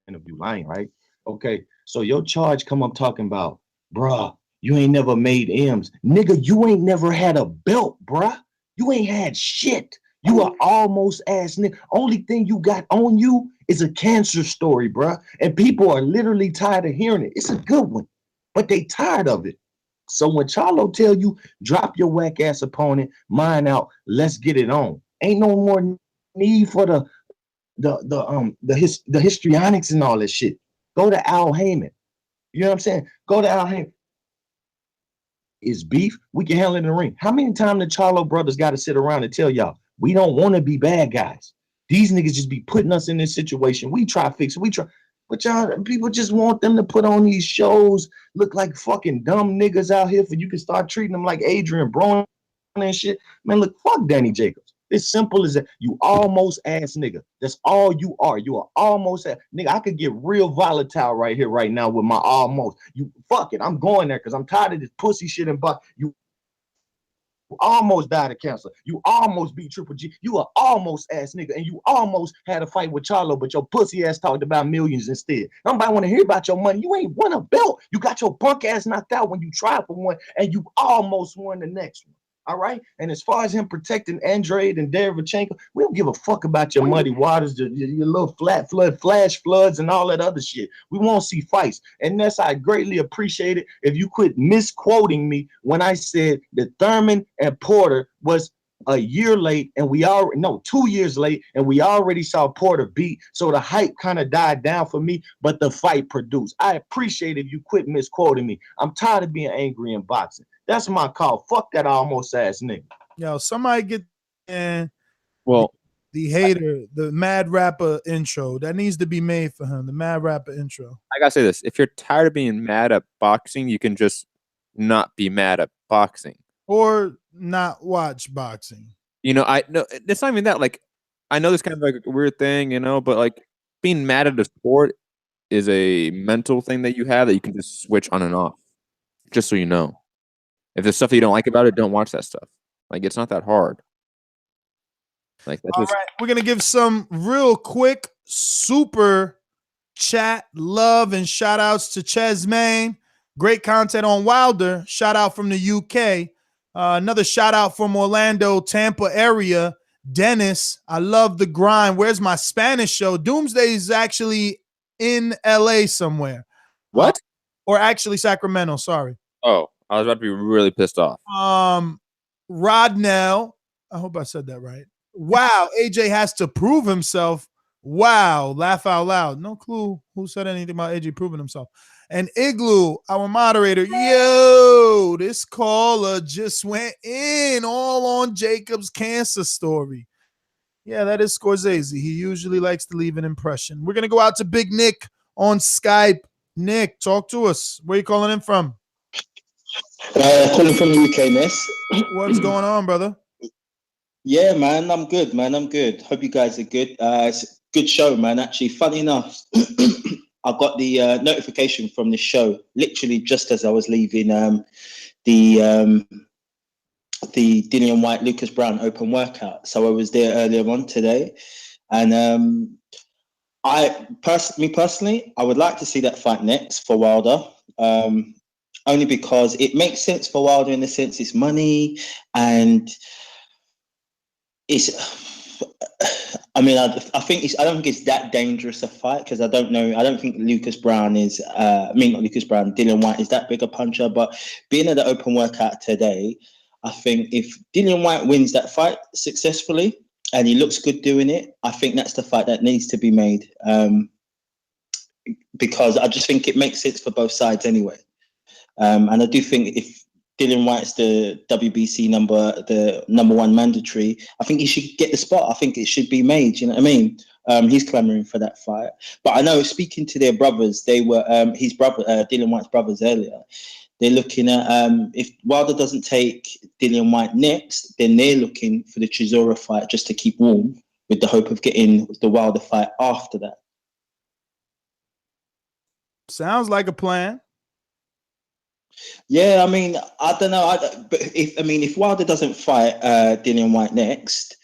interviewed, lying, right? Okay, so your charge come up talking about, bruh, you ain't never made M's. Nigga, you ain't never had a belt, bruh. You ain't had shit. You are almost ass nigga. Only thing you got on you is a cancer story, bruh. And people are literally tired of hearing it. It's a good one, but they tired of it. So when Charlo tell you, drop your whack ass opponent, mine out, let's get it on. Ain't no more need for the histrionics and all that shit. Go to Al Heyman. You know what I'm saying? Go to Al Heyman. Is beef, we can handle it in the ring. How many times the Charlo brothers got to sit around and tell y'all, we don't want to be bad guys. These niggas just be putting us in this situation. We try to fix it. But y'all, people just want them to put on these shows, look like fucking dumb niggas out here for you can start treating them like Adrian Broner and shit. Man, look, fuck Danny Jacobs. It's simple as that. You almost ass nigga. That's all you are. You are almost ass. Nigga, I could get real volatile right here, right now with my almost. You fuck it. I'm going there because I'm tired of this pussy shit and butt. You almost died of cancer. You almost beat Triple G. You are almost ass nigga. And you almost had a fight with Charlo, but your pussy ass talked about millions instead. Nobody want to hear about your money. You ain't won a belt. You got your punk ass knocked out when you tried for one, and you almost won the next one. All right. And as far as him protecting Andrade and Derevchenko, we don't give a fuck about your muddy waters, your little flash floods, and all that other shit. We won't see fights. And that's I greatly appreciate it if you quit misquoting me when I said that Thurman and Porter was a year late and 2 years late, and we already saw Porter beat. So the hype kind of died down for me, but the fight produced. I appreciate if you quit misquoting me. I'm tired of being angry in boxing. That's my call. Fuck that almost ass nigga. Yo, somebody get in. Well, the hater, the mad rapper intro that needs to be made for him. The mad rapper intro. I gotta say this: if you're tired of being mad at boxing, you can just not be mad at boxing, or not watch boxing. You know, it's not even that. Like, I know this kind of like a weird thing, you know, but like being mad at a sport is a mental thing that you have that you can just switch on and off. Just so you know. If there's stuff that you don't like about it, don't watch that stuff. Like, it's not that hard. Like, that's all right, we're gonna give some real quick super chat love and shout outs to Ches Main. Great content on Wilder. Shout out from the UK. Another shout out from Orlando, Tampa area. Dennis, I love the grind. Where's my Spanish show? Doomsday is actually in LA somewhere. What? Or actually Sacramento. Sorry. Oh. I was about to be really pissed off. Rodnell, I hope I said that right. Wow, AJ has to prove himself. Wow, laugh out loud. No clue who said anything about AJ proving himself. And Igloo, our moderator, yo, this caller just went in all on Jacob's cancer story. Yeah, that is Scorsese. He usually likes to leave an impression. We're going to go out to Big Nick on Skype. Nick, talk to us. Where you calling in from? Calling from the UK, Ness. What's going on, brother? Yeah, man, I'm good, man. I'm good. Hope you guys are good. It's a good show, man. Actually, funny enough, I got the notification from the show literally just as I was leaving the um, the Dillian Whyte Lucas Browne open workout. So I was there earlier on today, and me personally, I would like to see that fight next for Wilder. Only because it makes sense for Wilder in the sense it's money and it's. I mean, I think I don't think it's that dangerous a fight because I don't know. I don't think Lucas Browne is. Not Lucas Browne. Dillian Whyte is that big a puncher. But being at the open workout today, I think if Dillian Whyte wins that fight successfully and he looks good doing it, I think that's the fight that needs to be made. Because I just think it makes sense for both sides anyway. And I do think if Dillian Whyte's the WBC the number one mandatory, I think he should get the spot. I think it should be made. You know what I mean? He's clamoring for that fight. But I know speaking to their brothers, they were his brother, Dillian Whyte's brothers earlier. They're looking at if Wilder doesn't take Dillian Whyte next, then they're looking for the Chisora fight just to keep warm with the hope of getting the Wilder fight after that. Sounds like a plan. Yeah, I mean, I don't know. But if Wilder doesn't fight Dillian Whyte next,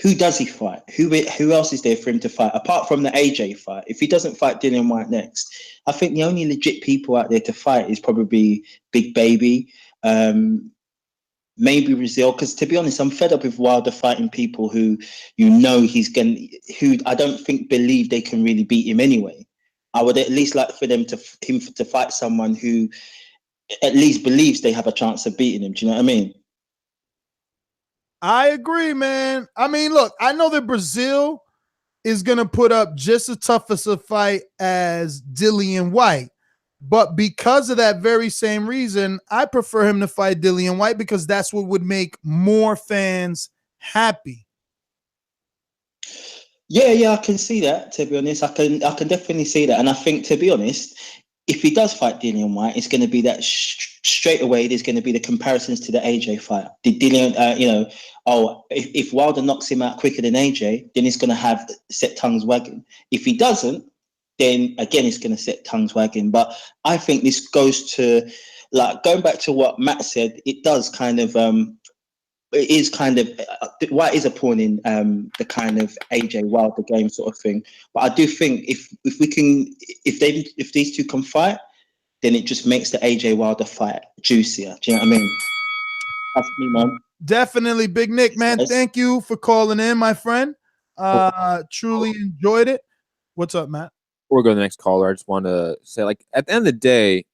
who does he fight? Who else is there for him to fight apart from the AJ fight? If he doesn't fight Dillian Whyte next, I think the only legit people out there to fight is probably Big Baby, maybe Rozier. Because to be honest, I'm fed up with Wilder fighting people who who I don't think believe they can really beat him anyway. I would at least like for him to fight someone who at least believes they have a chance of beating him. Do you know what I mean? I agree, man. I mean, look, I know that Brazil is going to put up just as tough as a fight as Dillian Whyte. But because of that very same reason, I prefer him to fight Dillian Whyte because that's what would make more fans happy. Yeah, I can see that. To be honest, I can definitely see that, and I think, to be honest, if he does fight Dillian Whyte, it's going to be that straight away. There's going to be the comparisons to the AJ fight. Did Dillian, if Wilder knocks him out quicker than AJ, then he's going to have set tongues wagging. If he doesn't, then again, it's going to set tongues wagging. But I think this goes to, like, going back to what Matt said. It does kind of. It is kind of White is a pawn in the kind of AJ Wilder game sort of thing. But I do think if these two can fight, then it just makes the AJ Wilder fight juicier. Do you know what I mean? That's me, man. Definitely, Big Nick, man. Yes. Thank you for calling in, my friend. Truly enjoyed it. What's up, Matt? Before we go to the next caller, I just want to say, like, at the end of the day,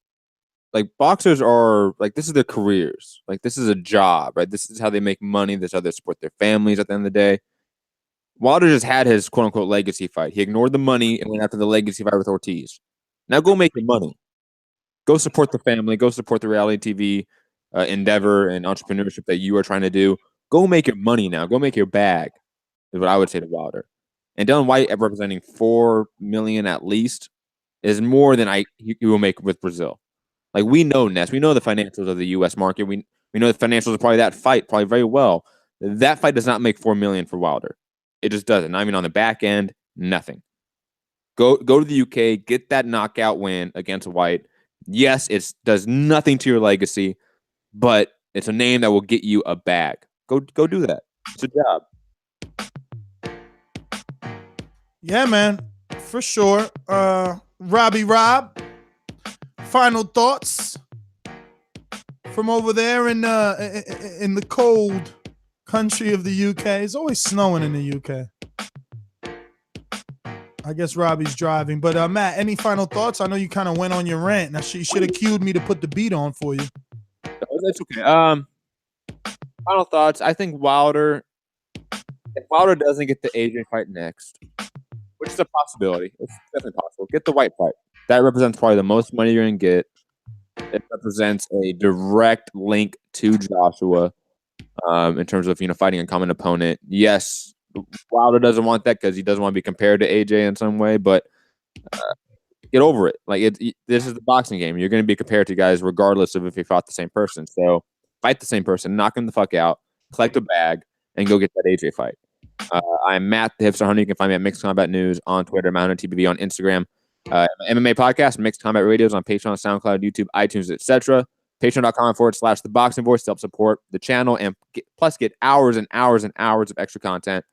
like, boxers are, like, this is their careers. Like, this is a job, right? This is how they make money. This is how they support their families at the end of the day. Wilder just had his quote-unquote legacy fight. He ignored the money and went after the legacy fight with Ortiz. Now go make your money. Go support the family. Go support the reality TV endeavor and entrepreneurship that you are trying to do. Go make your money now. Go make your bag is what I would say to Wilder. And Dillian Whyte representing $4 million at least is more than he will make with Brazil. Like, we know, Ness. We know the financials of the U.S. market. We know the financials of probably that fight probably very well. That fight does not make $4 million for Wilder. It just doesn't. I mean, on the back end, nothing. Go to the UK, get that knockout win against Whyte. Yes, it does nothing to your legacy, but it's a name that will get you a bag. Go do that. It's a job. Yeah, man, for sure. Rob, final thoughts from over there in the cold country of the UK. It's always snowing in the UK. I guess Robbie's driving. But Matt, any final thoughts? I know you kind of went on your rant. Now, you should have cued me to put the beat on for you. That's okay. Final thoughts. I think Wilder, if Wilder doesn't get the AJ fight next, which is a possibility, it's definitely possible, get the Whyte fight. That represents probably the most money you're going to get. It represents a direct link to Joshua in terms of, fighting a common opponent. Yes, Wilder doesn't want that because he doesn't want to be compared to AJ in some way, but get over it. Like, this is the boxing game. You're going to be compared to guys regardless of if you fought the same person. So fight the same person, knock him the fuck out, collect a bag, and go get that AJ fight. I'm Matt the Hipster Hunter. You can find me at Mixed Combat News on Twitter, Mountain TBV on Instagram. MMA podcast, Mixed Combat Radios on Patreon, SoundCloud, YouTube, iTunes, etc. Patreon.com/ThaBoxingVoice to help support the channel and get hours and hours and hours of extra content.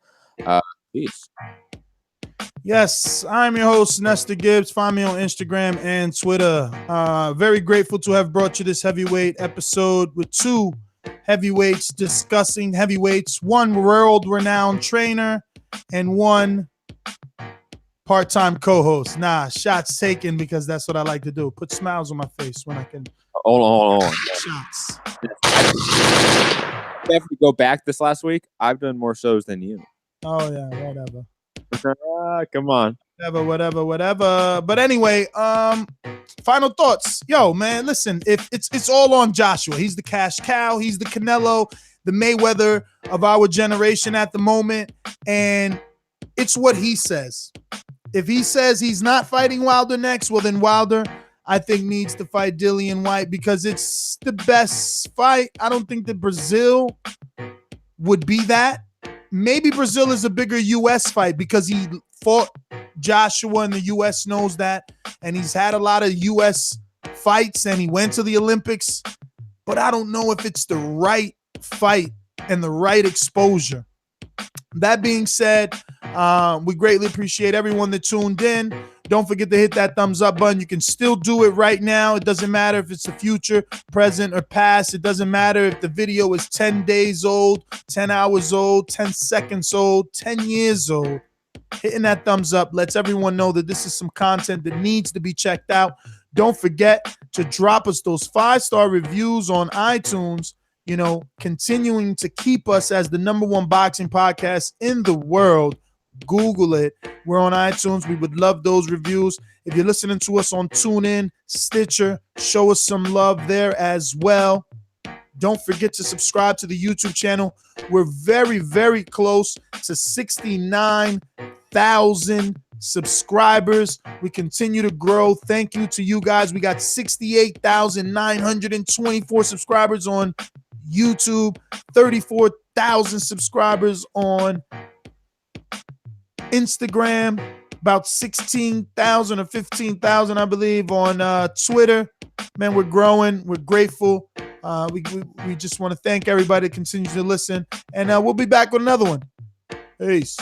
Peace. Yes, I'm your host, Nestor Gibbs. Find me on Instagram and Twitter. Very grateful to have brought you this heavyweight episode with two heavyweights discussing heavyweights, one world-renowned trainer and one part-time co-host. Nah, shots taken because that's what I like to do. Put smiles on my face when I can. Hold on. Shots. Definitely go back this last week. I've done more shows than you. Oh yeah, whatever. Come on. Whatever. But anyway, final thoughts. Yo, man, listen, if it's all on Joshua. He's the cash cow, he's the Canelo, the Mayweather of our generation at the moment. And it's what he says. If he says he's not fighting Wilder next, well then Wilder, I think, needs to fight Dillian Whyte because it's the best fight. I don't think that Brazil would be that. Maybe Brazil is a bigger U.S. fight because he fought Joshua and the U.S. knows that. And he's had a lot of U.S. fights and he went to the Olympics. But I don't know if it's the right fight and the right exposure. That being said, we greatly appreciate everyone that tuned in. Don't forget to hit that thumbs up button. You can still do it right now. It doesn't matter if it's the future, present, or past. It doesn't matter if the video is 10 days old, 10 hours old, 10 seconds old, 10 years old. Hitting that thumbs up lets everyone know that this is some content that needs to be checked out. Don't forget to drop us those 5-star reviews on iTunes, continuing to keep us as the #1 boxing podcast in the world. Google it. We're on iTunes. We would love those reviews. If you're listening to us on TuneIn, Stitcher, show us some love there as well. Don't forget to subscribe to the YouTube channel. We're very, very close to 69,000 subscribers. We continue to grow. Thank you to you guys. We got 68,924 subscribers on YouTube, 34,000 subscribers on Instagram, about 16,000 or 15,000, I believe, on Twitter. Man, we're growing. We're grateful. We just want to thank everybody that continues to listen. And we'll be back with another one. Peace.